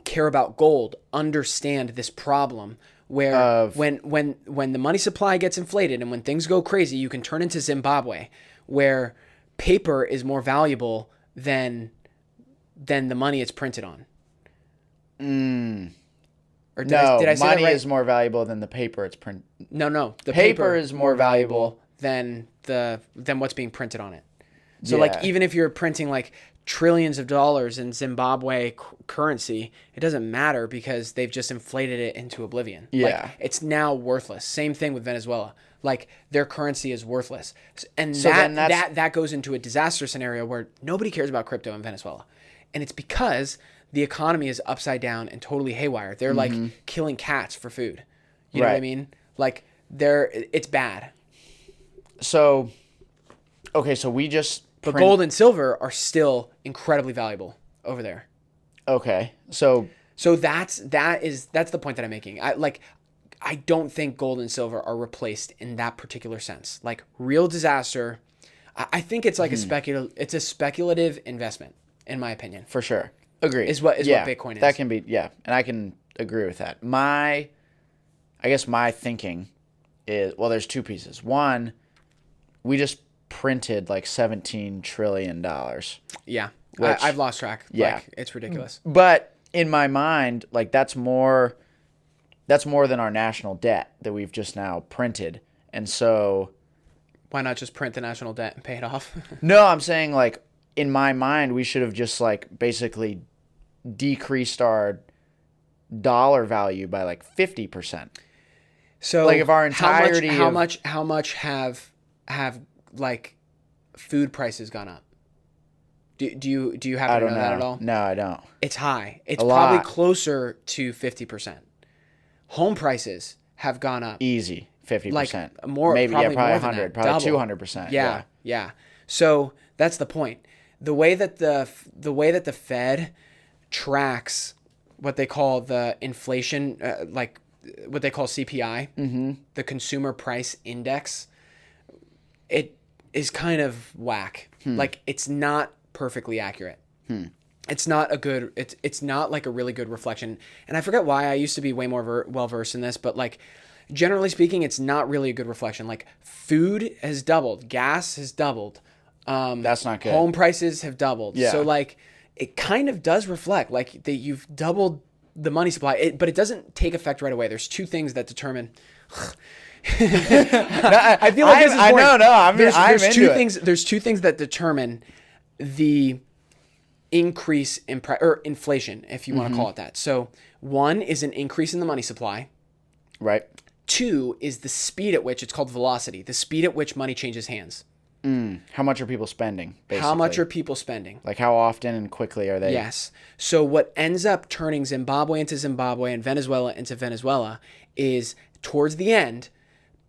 [SPEAKER 2] care about gold understand this problem where when the money supply gets inflated and when things go crazy, you can turn into Zimbabwe, where paper is more valuable than the money it's printed on. Or did I say
[SPEAKER 1] money
[SPEAKER 2] that right?
[SPEAKER 1] is more valuable than the paper it's printed.
[SPEAKER 2] No. The
[SPEAKER 1] paper is more valuable
[SPEAKER 2] than what's being printed on it. So like, even if you're printing like trillions of dollars in Zimbabwe currency, it doesn't matter because they've just inflated it into oblivion.
[SPEAKER 1] Yeah.
[SPEAKER 2] Like, it's now worthless. Same thing with Venezuela. Like, their currency is worthless. And
[SPEAKER 1] So then
[SPEAKER 2] that goes into a disaster scenario where nobody cares about crypto in Venezuela. And it's because the economy is upside down and totally haywire. They're like killing cats for food. You know what I mean? Like, it's bad.
[SPEAKER 1] So, okay, so we just
[SPEAKER 2] But gold and silver are still incredibly valuable over there.
[SPEAKER 1] Okay, so
[SPEAKER 2] that's the point that I'm making. I don't think gold and silver are replaced in that particular sense. Like, real disaster, I think it's like it's a speculative investment, in my opinion.
[SPEAKER 1] For sure, agree.
[SPEAKER 2] Is what Bitcoin is.
[SPEAKER 1] That can be and I can agree with that. I guess my thinking is, well, there's two pieces. One, we just printed like $17 trillion.
[SPEAKER 2] Yeah.
[SPEAKER 1] Which,
[SPEAKER 2] I've lost track.
[SPEAKER 1] Yeah.
[SPEAKER 2] Like, it's ridiculous.
[SPEAKER 1] But in my mind, like, that's more than our national debt that we've just now printed. And so
[SPEAKER 2] why not just print the national debt and pay it off?
[SPEAKER 1] No, I'm saying, like, in my mind, we should have just, like, basically decreased our dollar value by like 50%.
[SPEAKER 2] So
[SPEAKER 1] like, if our entirety
[SPEAKER 2] how much have like food prices gone up? Do you happen to know that at all?
[SPEAKER 1] No, I don't.
[SPEAKER 2] It's high. It's
[SPEAKER 1] A
[SPEAKER 2] probably
[SPEAKER 1] lot.
[SPEAKER 2] closer to 50%. Home prices have gone up.
[SPEAKER 1] Easy, 50%.
[SPEAKER 2] Like, more,
[SPEAKER 1] maybe
[SPEAKER 2] probably more
[SPEAKER 1] 100,
[SPEAKER 2] than
[SPEAKER 1] probably
[SPEAKER 2] double.
[SPEAKER 1] 200%.
[SPEAKER 2] Yeah. So that's the point. The way that the Fed tracks what they call the inflation, like what they call CPI, the Consumer Price Index, it is kind of whack. Like, it's not perfectly accurate. It's not it's not like a really good reflection. And I forget why. I used to be way more well-versed in this, but like, generally speaking, it's not really a good reflection. Like, food has doubled, gas has doubled.
[SPEAKER 1] That's not good.
[SPEAKER 2] Home prices have doubled.
[SPEAKER 1] Yeah.
[SPEAKER 2] So like, it kind of does reflect like that you've doubled the money supply, but it doesn't take effect right away. There's two things that determine. I feel like this is boring.
[SPEAKER 1] I'm
[SPEAKER 2] there's two
[SPEAKER 1] into it.
[SPEAKER 2] things. There's two things that determine the increase in or inflation, if you want to call it that. So one is an increase in the money supply.
[SPEAKER 1] Right.
[SPEAKER 2] Two is the speed at which, it's called velocity, the speed at which money changes hands.
[SPEAKER 1] How much are people spending, basically?
[SPEAKER 2] How much are people spending?
[SPEAKER 1] Like, how often and quickly are they?
[SPEAKER 2] Yes. So what ends up turning Zimbabwe into Zimbabwe and Venezuela into Venezuela is, towards the end,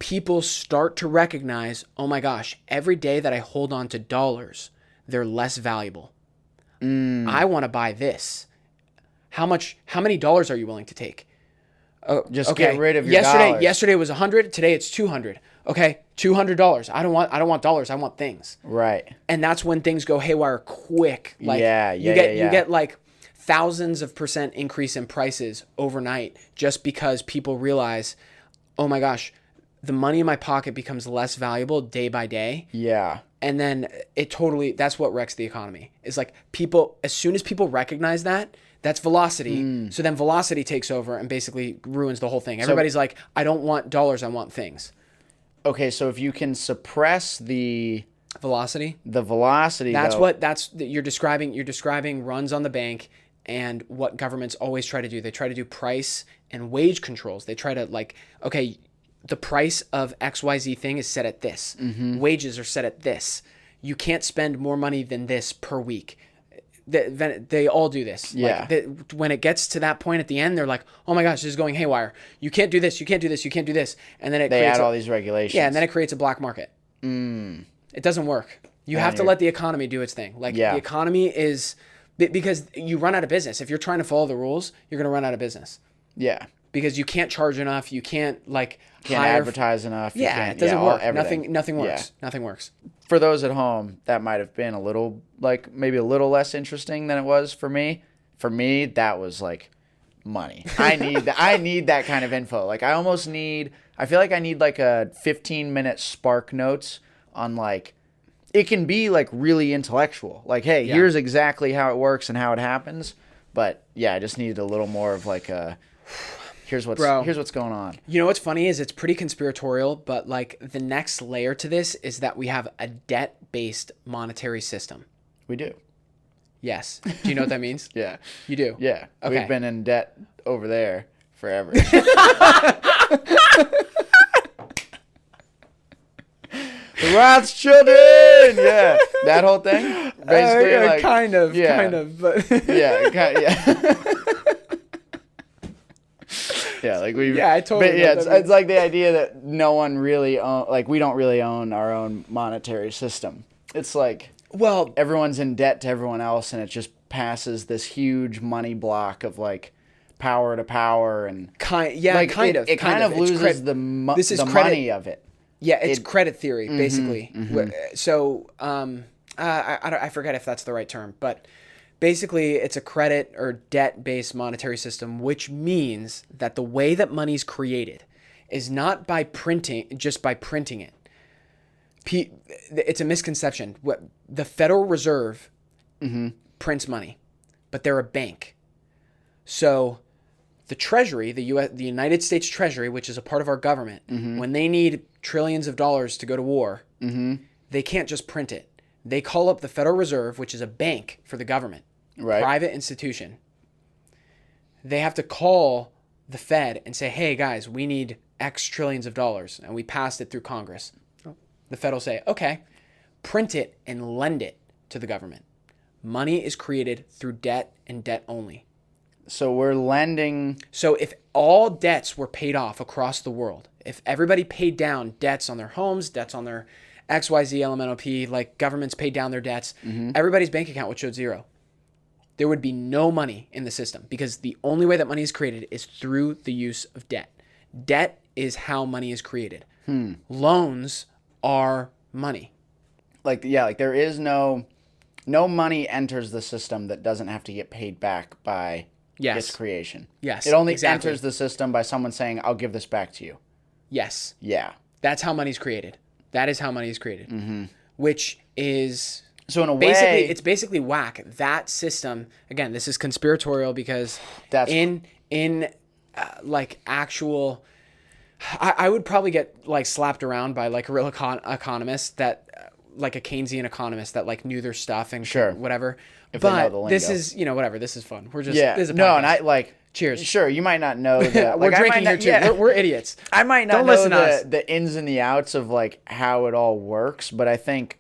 [SPEAKER 2] people start to recognize, oh my gosh, every day that I hold on to dollars, they're less valuable. I want to buy this. How many dollars are you willing to take?
[SPEAKER 1] Just get rid of your dollars.
[SPEAKER 2] Yesterday was 100. Today it's 200. Okay, $200. I don't want dollars. I want things.
[SPEAKER 1] Right.
[SPEAKER 2] And that's when things go haywire quick. Like, you get like thousands of % increase in prices overnight just because people realize, oh my gosh, the money in my pocket becomes less valuable day by day.
[SPEAKER 1] Yeah.
[SPEAKER 2] And then that's what wrecks the economy. It's like, people, as soon as people recognize that, that's velocity. So then velocity takes over and basically ruins the whole thing. Everybody's like, I don't want dollars, I want things.
[SPEAKER 1] Okay, so if you can suppress the
[SPEAKER 2] velocity,
[SPEAKER 1] you're
[SPEAKER 2] describing runs on the bank and what governments always try to do. They try to do price and wage controls. They try to, like, okay, the price of XYZ thing is set at this. Wages are set at this. You can't spend more money than this per week. They all do this.
[SPEAKER 1] Yeah.
[SPEAKER 2] Like when it gets to that point at the end, they're like, oh my gosh, this is going haywire. You can't do this. You can't do this. You can't do this. And then
[SPEAKER 1] they add all these regulations.
[SPEAKER 2] Yeah, and then it creates a black market. It doesn't work. You have to let the economy do its thing. Like the economy is, because you run out of business. If you're trying to follow the rules, you're going to run out of business.
[SPEAKER 1] Yeah.
[SPEAKER 2] Because you can't charge enough. You can't
[SPEAKER 1] can't advertise enough.
[SPEAKER 2] Yeah, it doesn't work. Nothing works.
[SPEAKER 1] Yeah.
[SPEAKER 2] Nothing works.
[SPEAKER 1] For those at home, that might have been a little, like, maybe a little less interesting than it was for me. For me, that was like money. I need that kind of info. Like, I feel like I need like a 15-minute Spark Notes on, like, it can be like really intellectual. Like, hey, here's exactly how it works and how it happens. But yeah, I just needed a little more of like a, here's what's going on.
[SPEAKER 2] You know what's funny is it's pretty conspiratorial, but like the next layer to this is that we have a debt-based monetary system.
[SPEAKER 1] We do.
[SPEAKER 2] Yes. Do you know what that means?
[SPEAKER 1] Yeah.
[SPEAKER 2] You do?
[SPEAKER 1] Yeah. Okay. We've been in debt over there forever. The Rothschildren! Yeah. That whole thing? Basically, like,
[SPEAKER 2] kind of, but
[SPEAKER 1] yeah. Yeah, like
[SPEAKER 2] I totally.
[SPEAKER 1] But yeah, it's like the idea that no one really we don't really own our own monetary system. It's like,
[SPEAKER 2] well,
[SPEAKER 1] everyone's in debt to everyone else, and it just passes this huge money block of like power to power, and
[SPEAKER 2] kind of.
[SPEAKER 1] It kind of loses the money of it.
[SPEAKER 2] Yeah, it's credit theory basically. So I forget if that's the right term, but basically, it's a credit or debt-based monetary system, which means that the way that money's created is not by printing it. It's a misconception. The Federal Reserve prints money, but they're a bank. So the Treasury, the United States Treasury, which is a part of our government, when they need trillions of dollars to go to war, they can't just print it. They call up the Federal Reserve, which is a bank for the government.
[SPEAKER 1] Right.
[SPEAKER 2] Private institution. They have to call the Fed and say, hey, guys, we need X trillions of dollars, and we passed it through Congress. The Fed will say, okay, print it and lend it to the government. Money is created through debt and debt only.
[SPEAKER 1] So we're lending.
[SPEAKER 2] So if all debts were paid off across the world, if everybody paid down debts on their homes, debts on their XYZ LMNOP, like governments paid down their debts, everybody's bank account would show zero. There would be no money in the system because the only way that money is created is through the use of debt. Debt is how money is created. Loans are money.
[SPEAKER 1] Like there is no money enters the system that doesn't have to get paid back by its creation.
[SPEAKER 2] Yes.
[SPEAKER 1] It only enters the system by someone saying, I'll give this back to you.
[SPEAKER 2] Yes.
[SPEAKER 1] Yeah.
[SPEAKER 2] That's how money's created. That is how money is created. Which is...
[SPEAKER 1] So in a way,
[SPEAKER 2] it's basically whack. That system, again, this is conspiratorial because like actual, I would probably get like slapped around by like a real economist that, like a Keynesian economist that like knew their stuff and whatever.
[SPEAKER 1] If
[SPEAKER 2] but
[SPEAKER 1] they know the lingo.
[SPEAKER 2] This is, whatever. This is fun. We're just
[SPEAKER 1] this
[SPEAKER 2] is a podcast.
[SPEAKER 1] No, and I like.
[SPEAKER 2] Cheers.
[SPEAKER 1] Sure, you might not know the.
[SPEAKER 2] We're drinking here too. Yeah. We're idiots.
[SPEAKER 1] I might not
[SPEAKER 2] Don't
[SPEAKER 1] know
[SPEAKER 2] listen to us.
[SPEAKER 1] the ins and the outs of like how it all works, but I think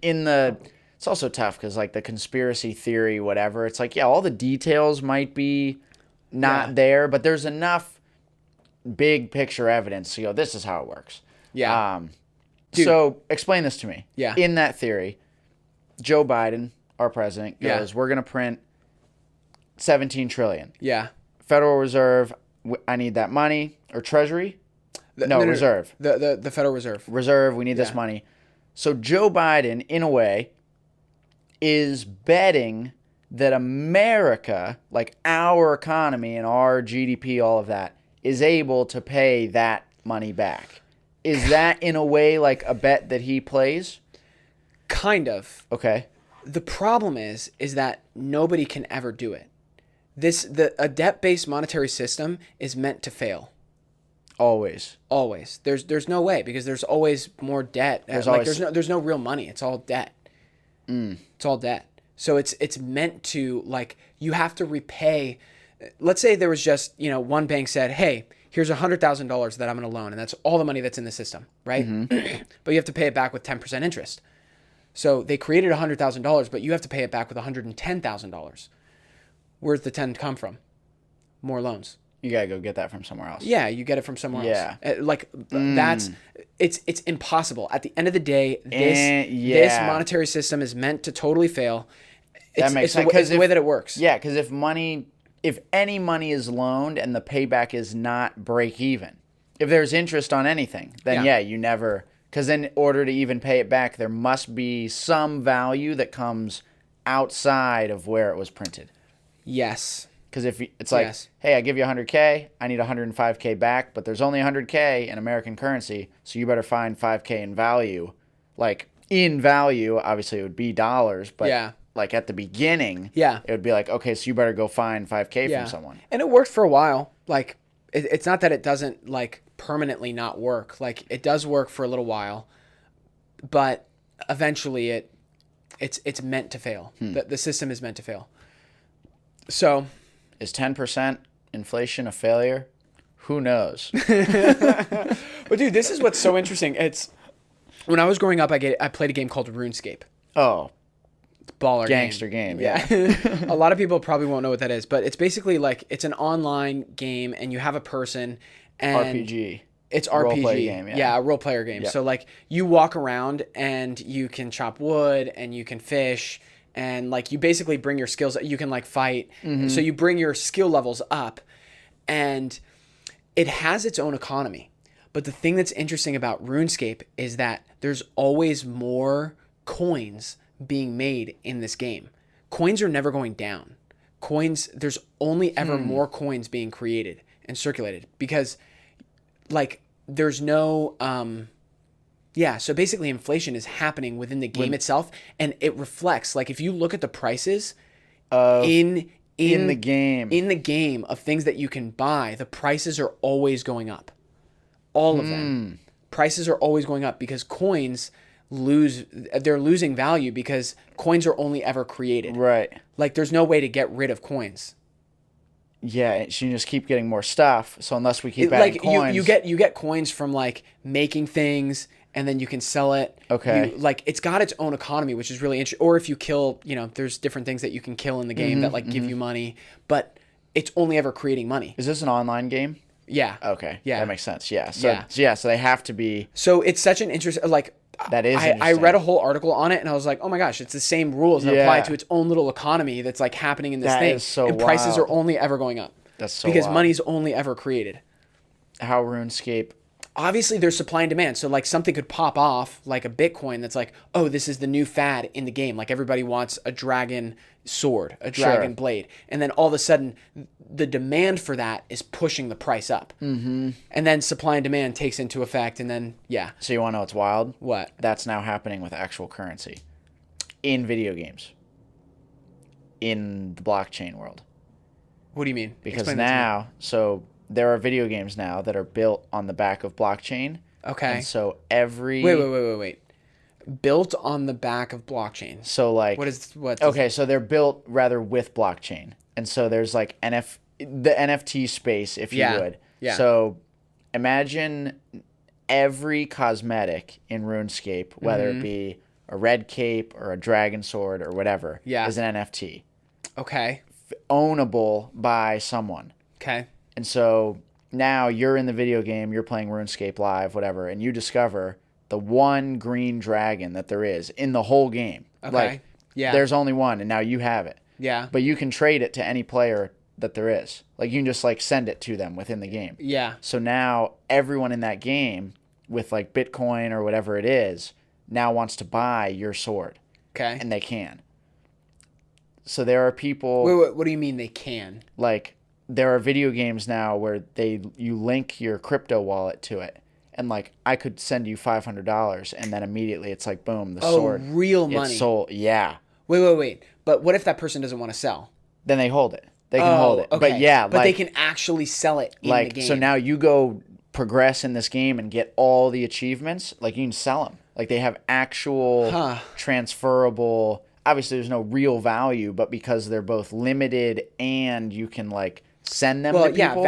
[SPEAKER 1] it's also tough because like the conspiracy theory, whatever. It's like all the details might be not there, but there's enough big picture evidence to go, this is how it works.
[SPEAKER 2] Yeah.
[SPEAKER 1] So explain this to me.
[SPEAKER 2] Yeah.
[SPEAKER 1] In that theory, Joe Biden, our president, goes, we're going to print 17 trillion.
[SPEAKER 2] Yeah.
[SPEAKER 1] Federal Reserve, I need that money. Or Treasury? Reserve.
[SPEAKER 2] The Federal Reserve.
[SPEAKER 1] Reserve, we need this money. So Joe Biden, in a way, is betting that America, like our economy and our GDP, all of that, is able to pay that money back. Is that, in a way, like a bet that he plays?
[SPEAKER 2] Kind of.
[SPEAKER 1] Okay.
[SPEAKER 2] The problem is that nobody can ever do it. A debt-based monetary system is meant to fail.
[SPEAKER 1] Always.
[SPEAKER 2] There's no way because there's always more debt. There's no real money. It's all debt. It's all debt. So it's meant to, like, you have to repay. Let's say there was just, one bank said, hey, here's $100,000 that I'm going to loan, and that's all the money that's in the system, right? But you have to pay it back with 10% interest. So they created $100,000, but you have to pay it back with $110,000. Where's the 10 come from? More loans.
[SPEAKER 1] You gotta go get that from somewhere else.
[SPEAKER 2] Yeah, you get it from somewhere else. It's impossible. At the end of the day, this monetary system is meant to totally fail.
[SPEAKER 1] That makes sense.
[SPEAKER 2] It's the way that it works.
[SPEAKER 1] Yeah, because if any money is loaned and the payback is not break even, if there's interest on anything, then you never. Because in order to even pay it back, there must be some value that comes outside of where it was printed.
[SPEAKER 2] Yes.
[SPEAKER 1] Because if it's like, hey, I give you $100K, I need $105K back, but there's only $100K in American currency, so you better find $5K in value. Like, in value, obviously it would be dollars, but like at the beginning, it would be like, okay, so you better go find $5K from someone.
[SPEAKER 2] And it worked for a while. Like, it's not that it doesn't, like, permanently not work. Like, it does work for a little while, but eventually it's meant to fail. The system is meant to fail. So...
[SPEAKER 1] Is 10% inflation a failure? Who knows?
[SPEAKER 2] But dude, this is what's so interesting. It's when I was growing up, I played a game called RuneScape.
[SPEAKER 1] Oh,
[SPEAKER 2] baller
[SPEAKER 1] gangster game. Yeah.
[SPEAKER 2] A lot of people probably won't know what that is, but it's basically like it's an online game, and you have a person. And
[SPEAKER 1] RPG.
[SPEAKER 2] It's RPG. Role-play game, a role player game. So like you walk around and you can chop wood and you can fish. And like you basically bring your skills, you can like fight. So you bring your skill levels up, and it has its own economy. But the thing that's interesting about RuneScape is that there's always more coins being made in this game. Coins are never going down. There's only ever more coins being created and circulated because like there's no so basically inflation is happening within the game itself, and it reflects, like if you look at the prices in the game of things that you can buy, the prices are always going up. All of them. Prices are always going up because coins they're losing value because coins are only ever created.
[SPEAKER 1] Right.
[SPEAKER 2] Like there's no way to get rid of coins.
[SPEAKER 1] Yeah, you just keep getting more stuff. So unless we keep adding coins,
[SPEAKER 2] you get coins from like making things, and then you can sell it.
[SPEAKER 1] Okay.
[SPEAKER 2] Like it's got its own economy, which is really interesting. Or if you kill, there's different things that you can kill in the game that like give you money, but it's only ever creating money.
[SPEAKER 1] Is this an online game?
[SPEAKER 2] Yeah.
[SPEAKER 1] Okay.
[SPEAKER 2] Yeah.
[SPEAKER 1] That makes sense. Yeah. So they have to be.
[SPEAKER 2] So it's such an interest. Like
[SPEAKER 1] that is.
[SPEAKER 2] I read a whole article on it, and I was like, oh my gosh, it's the same rules that apply to its own little economy that's like happening in this thing.
[SPEAKER 1] Is so
[SPEAKER 2] and prices are only ever going up.
[SPEAKER 1] That's so
[SPEAKER 2] because
[SPEAKER 1] wild.
[SPEAKER 2] money's only ever created.
[SPEAKER 1] How RuneScape?
[SPEAKER 2] Obviously, there's supply and demand. So, like, something could pop off, like a Bitcoin that's like, oh, this is the new fad in the game. Like, everybody wants a dragon sword, a dragon blade. And then all of a sudden, the demand for that is pushing the price up. And then supply and demand takes into effect, and then,
[SPEAKER 1] So you want to know what's wild?
[SPEAKER 2] What?
[SPEAKER 1] That's now happening with actual currency in video games, in the blockchain world.
[SPEAKER 2] What do you mean?
[SPEAKER 1] Because now, so there are video games now that are built on the back of blockchain.
[SPEAKER 2] Okay.
[SPEAKER 1] And so every...
[SPEAKER 2] Wait. Built on the back of blockchain.
[SPEAKER 1] So like... Okay, so they're built rather with blockchain. And so there's like the NFT space, if you would.
[SPEAKER 2] Yeah.
[SPEAKER 1] So imagine every cosmetic in RuneScape, whether it be a red cape or a dragon sword or whatever, is an NFT.
[SPEAKER 2] Okay.
[SPEAKER 1] Ownable by someone.
[SPEAKER 2] Okay.
[SPEAKER 1] And so now you're in the video game, you're playing RuneScape Live, whatever, and you discover the one green dragon that there is in the whole game.
[SPEAKER 2] Okay.
[SPEAKER 1] Like, there's only one, and now you have it.
[SPEAKER 2] Yeah.
[SPEAKER 1] But you can trade it to any player that there is. Like, you can just, like, send it to them within the game.
[SPEAKER 2] Yeah.
[SPEAKER 1] So now everyone in that game with, like, Bitcoin or whatever it is now wants to buy your sword.
[SPEAKER 2] Okay.
[SPEAKER 1] And they can. So there are people...
[SPEAKER 2] Wait, what do you mean they can?
[SPEAKER 1] Like, there are video games now where you link your crypto wallet to it. And, like, I could send you $500, and then immediately it's like, boom, the sword.
[SPEAKER 2] Oh, real money.
[SPEAKER 1] It's sold. Yeah.
[SPEAKER 2] Wait. But what if that person doesn't want to sell?
[SPEAKER 1] Then they hold it. They can hold it.
[SPEAKER 2] Okay.
[SPEAKER 1] But, yeah.
[SPEAKER 2] But they can actually sell it in the game.
[SPEAKER 1] So now you go progress in this game and get all the achievements. Like, you can sell them. Like, they have actual transferable... Obviously, there's no real value, but because they're both limited and you can, like, send them
[SPEAKER 2] Well,
[SPEAKER 1] to people.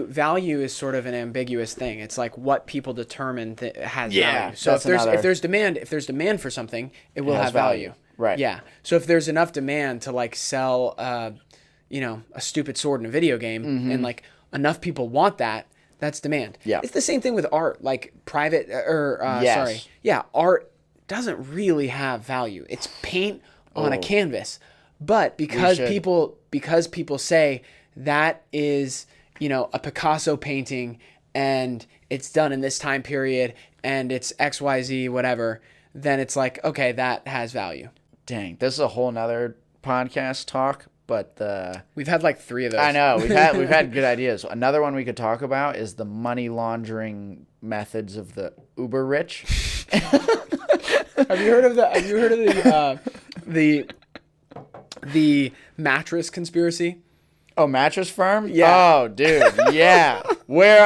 [SPEAKER 2] value is sort of an ambiguous thing. It's like what people determine that has
[SPEAKER 1] Yeah,
[SPEAKER 2] value. So
[SPEAKER 1] that's
[SPEAKER 2] if there's demand for something, it will
[SPEAKER 1] has
[SPEAKER 2] have value.
[SPEAKER 1] Right.
[SPEAKER 2] Yeah. So if there's enough demand to like sell a stupid sword in a video game and like enough people want that, that's demand.
[SPEAKER 1] Yeah.
[SPEAKER 2] It's the same thing with art, like private
[SPEAKER 1] Yes.
[SPEAKER 2] sorry. Yeah, art doesn't really have value. It's paint on a canvas. But because people say that is, a Picasso painting and it's done in this time period and it's XYZ whatever, then it's like, okay, that has value.
[SPEAKER 1] Dang, this is a whole nother podcast talk, but
[SPEAKER 2] We've had like 3 of those.
[SPEAKER 1] I know we've had good ideas. Another one we could talk about is the money laundering methods of the uber rich.
[SPEAKER 2] Have you heard of the mattress conspiracy?
[SPEAKER 1] Oh, Mattress Firm?
[SPEAKER 2] Yeah.
[SPEAKER 1] Oh, dude, yeah. When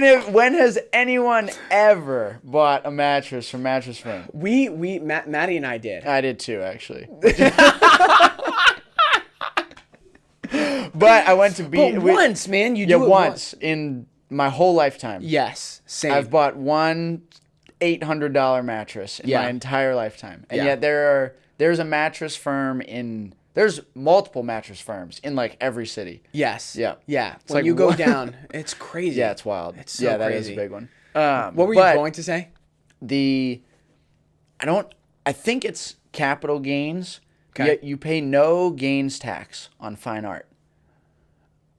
[SPEAKER 1] has anyone ever bought a mattress from Mattress Firm?
[SPEAKER 2] Maddie and I did.
[SPEAKER 1] I did too, actually. But I went to
[SPEAKER 2] once, man, you do it
[SPEAKER 1] once in my whole lifetime.
[SPEAKER 2] Yes, same.
[SPEAKER 1] I've bought one $800 mattress in my entire lifetime, and yet there's a mattress firm there's multiple mattress firms in like every city.
[SPEAKER 2] Yes.
[SPEAKER 1] Yeah.
[SPEAKER 2] Yeah.
[SPEAKER 1] It's
[SPEAKER 2] when
[SPEAKER 1] like
[SPEAKER 2] you go down, it's crazy.
[SPEAKER 1] Yeah, it's wild.
[SPEAKER 2] It's so
[SPEAKER 1] that is
[SPEAKER 2] crazy.
[SPEAKER 1] a big one.
[SPEAKER 2] What were you going to say?
[SPEAKER 1] I think it's capital gains.
[SPEAKER 2] Okay.
[SPEAKER 1] Yet you pay no gains tax on fine art.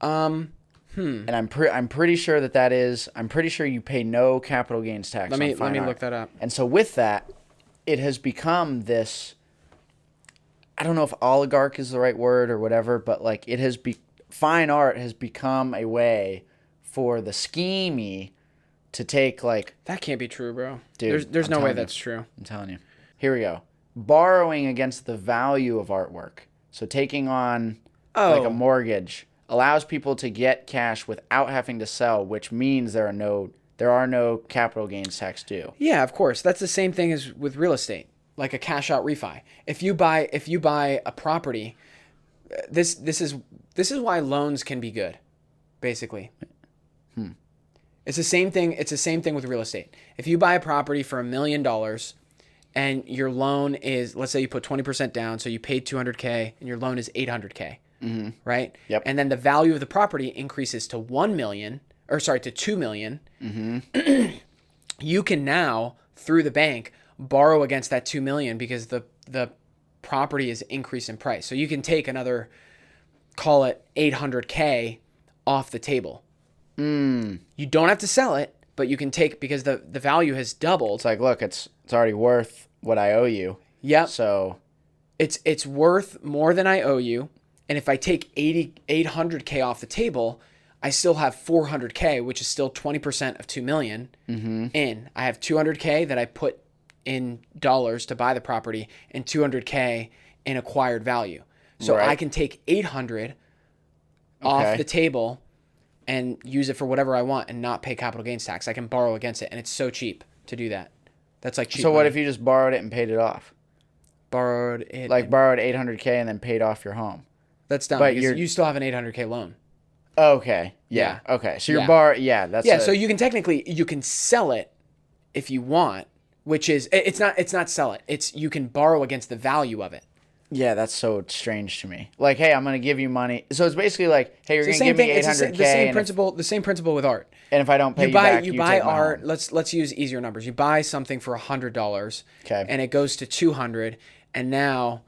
[SPEAKER 1] And I'm pretty sure I'm pretty sure you pay no capital gains tax on fine art.
[SPEAKER 2] Let me look that up.
[SPEAKER 1] And so with that, it has become this, I don't know if oligarch is the right word or whatever, but like fine art has become a way for the schemey to take like...
[SPEAKER 2] That can't be true, bro.
[SPEAKER 1] Dude,
[SPEAKER 2] there's no way
[SPEAKER 1] you.
[SPEAKER 2] that's true.
[SPEAKER 1] I'm telling you. Here we go. Borrowing against the value of artwork. So taking on like a mortgage allows people to get cash without having to sell, which means there are no capital gains tax due.
[SPEAKER 2] Yeah, of course. That's the same thing as with real estate, like a cash out refi. If you buy a property, this is why loans can be good, basically. It's the same thing. It's the same thing with real estate. If you buy a property for $1 million and your loan is, let's say you put 20% down, so you paid $200K and your loan is $800K, right?
[SPEAKER 1] Yep.
[SPEAKER 2] And then the value of the property increases to $2 million. You can now, through the bank, borrow against that $2 million because the property is increased in price. So you can take another, call it $800K off the table. You don't have to sell it, but you can take, because the value has doubled.
[SPEAKER 1] It's like, look, it's already worth what I owe you.
[SPEAKER 2] Yep.
[SPEAKER 1] So
[SPEAKER 2] it's worth more than I owe you. And if I take $800K off the table, I still have $400K, which is still 20% of $2 million in. I have $200K that I put in dollars to buy the property and $200K in acquired value. So
[SPEAKER 1] Right.
[SPEAKER 2] I can take $800 off the table and use it for whatever I want and not pay capital gains tax. I can borrow against it, and it's so cheap to do that. That's like cheap.
[SPEAKER 1] So what
[SPEAKER 2] money.
[SPEAKER 1] if you just borrowed it and paid it off?
[SPEAKER 2] Borrowed it?
[SPEAKER 1] Like borrowed $800K and then paid off your home.
[SPEAKER 2] That's dumb.
[SPEAKER 1] but
[SPEAKER 2] Because you still have an $800K loan.
[SPEAKER 1] Okay. Yeah. Okay. So you're
[SPEAKER 2] So you can technically sell it if you want, which is it's not sell it. It's you can borrow against the value of it.
[SPEAKER 1] Yeah, that's so strange to me. Like, hey, I'm gonna give you money. So it's basically like, hey, you're gonna give me $800K.
[SPEAKER 2] The same principle with art.
[SPEAKER 1] And if I don't pay you back, you
[SPEAKER 2] buy
[SPEAKER 1] take my
[SPEAKER 2] art.
[SPEAKER 1] home.
[SPEAKER 2] Let's use easier numbers. You buy something for $100.
[SPEAKER 1] Okay.
[SPEAKER 2] And it goes to $200, and now,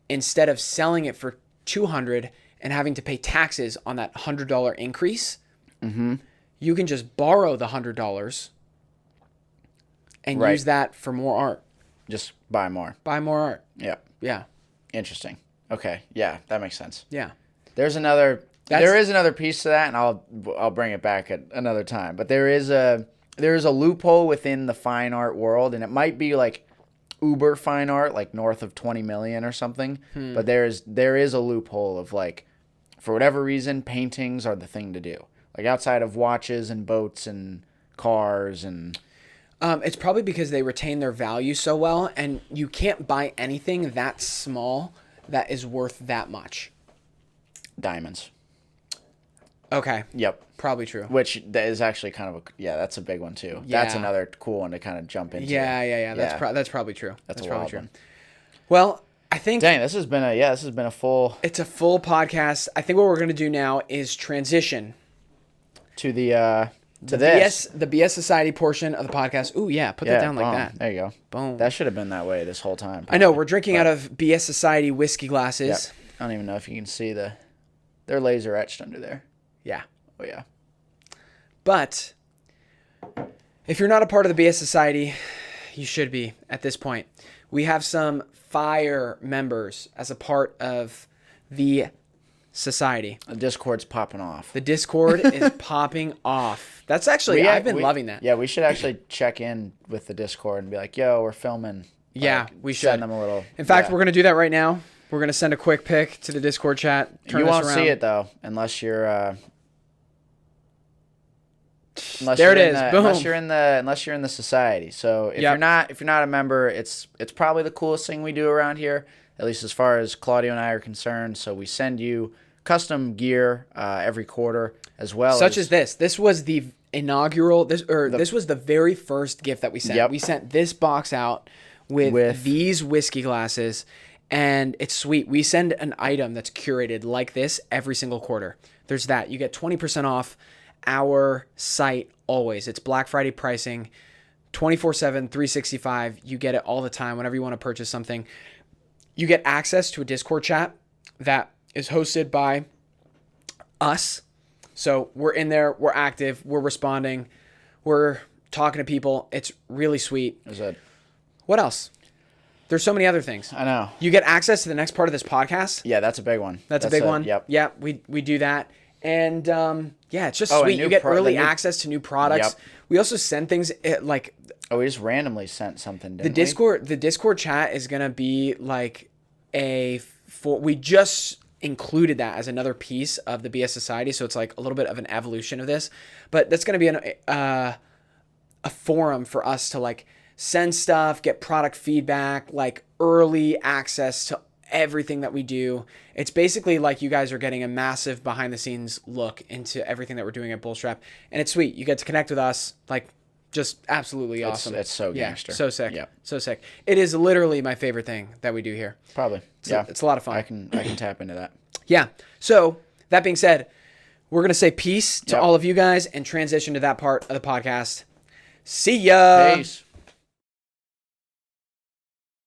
[SPEAKER 2] instead of selling it for $200 and having to pay taxes on that $100 increase, you can just borrow the $100 and use that for more art.
[SPEAKER 1] Just buy more.
[SPEAKER 2] Buy more art.
[SPEAKER 1] Yeah.
[SPEAKER 2] Yeah.
[SPEAKER 1] Interesting. Okay. Yeah, that makes sense.
[SPEAKER 2] Yeah.
[SPEAKER 1] There is another piece to that, and I'll bring it back at another time. But there is a loophole within the fine art world, and it might be like uber fine art, like north of 20 million or something. But there is a loophole of like, for whatever reason, paintings are the thing to do. Like outside of watches and boats and cars and...
[SPEAKER 2] It's probably because they retain their value so well, and you can't buy anything that small that is worth that much.
[SPEAKER 1] Diamonds.
[SPEAKER 2] Okay.
[SPEAKER 1] Yep.
[SPEAKER 2] Probably true.
[SPEAKER 1] Which that is actually kind of that's a big one too. That's
[SPEAKER 2] Yeah.
[SPEAKER 1] another cool one to kind of jump into.
[SPEAKER 2] Yeah. That's probably true.
[SPEAKER 1] That's a
[SPEAKER 2] probably
[SPEAKER 1] wild
[SPEAKER 2] true.
[SPEAKER 1] one.
[SPEAKER 2] Well, I think
[SPEAKER 1] Dang, this has been a full
[SPEAKER 2] it's a full podcast. I think what we're gonna do now is transition
[SPEAKER 1] to this.
[SPEAKER 2] the BS Society portion of the podcast. Ooh, yeah, put that down like
[SPEAKER 1] boom.
[SPEAKER 2] that.
[SPEAKER 1] There you go.
[SPEAKER 2] Boom.
[SPEAKER 1] That should have been that way this whole time.
[SPEAKER 2] I know we're drinking out of BS Society whiskey glasses.
[SPEAKER 1] Yep. I don't even know if you can see they're laser etched under there.
[SPEAKER 2] Yeah.
[SPEAKER 1] Oh yeah.
[SPEAKER 2] But if you're not a part of the BS Society, you should be at this point. We have some fire members as a part of the society.
[SPEAKER 1] The Discord's popping off.
[SPEAKER 2] The Discord is popping off. That's actually, I've been loving that.
[SPEAKER 1] Yeah, we should actually check in with the Discord and be like, yo, we're filming.
[SPEAKER 2] Yeah,
[SPEAKER 1] like,
[SPEAKER 2] we should.
[SPEAKER 1] Send them a little.
[SPEAKER 2] In fact, we're going to do that right now. We're going to send a quick pic to the Discord chat.
[SPEAKER 1] You won't see it, though, unless you're...
[SPEAKER 2] There it is. Boom.
[SPEAKER 1] Unless you're in the society. So if you're not a member, it's probably the coolest thing we do around here, at least as far as Claudio and I are concerned. So we send you custom gear every quarter as well.
[SPEAKER 2] Such as this. This was the inaugural. This was the very first gift that we sent.
[SPEAKER 1] Yep.
[SPEAKER 2] We sent this box out with these whiskey glasses, and it's sweet. We send an item that's curated like this every single quarter. There's that. You get 20% off our site always. It's Black Friday pricing, 24/7, 365. You get it all the time whenever you want to purchase something. You get access to a Discord chat that is hosted by us. So we're in there, we're active, we're responding, we're talking to people. It's really sweet.
[SPEAKER 1] Is it?
[SPEAKER 2] What else? There's so many other things.
[SPEAKER 1] I know.
[SPEAKER 2] You get access to the next part of this podcast.
[SPEAKER 1] Yeah, that's a big one.
[SPEAKER 2] That's a big one.
[SPEAKER 1] Yep.
[SPEAKER 2] Yeah, we do that. And it's just
[SPEAKER 1] Oh,
[SPEAKER 2] sweet. You get early
[SPEAKER 1] new-
[SPEAKER 2] access to new products.
[SPEAKER 1] Yep.
[SPEAKER 2] We also send things like
[SPEAKER 1] Oh, we just randomly sent something,
[SPEAKER 2] the
[SPEAKER 1] didn't
[SPEAKER 2] Discord. The Discord chat is gonna be like we just included that as another piece of the BS Society, so it's like a little bit of an evolution of this. But that's gonna be a forum for us to like send stuff, get product feedback, like early access to everything that we do. It's basically like you guys are getting a massive behind the scenes look into everything that we're doing at Bullstrap, and it's sweet. You get to connect with us, like just absolutely awesome.
[SPEAKER 1] It's so gangster.
[SPEAKER 2] So sick.
[SPEAKER 1] Yep.
[SPEAKER 2] So sick. It is literally my favorite thing that we do here.
[SPEAKER 1] Probably.
[SPEAKER 2] It's a lot of fun.
[SPEAKER 1] I can tap into that.
[SPEAKER 2] Yeah. So that being said, we're gonna say peace to all of you guys and transition to that part of the podcast. See ya.
[SPEAKER 1] Peace.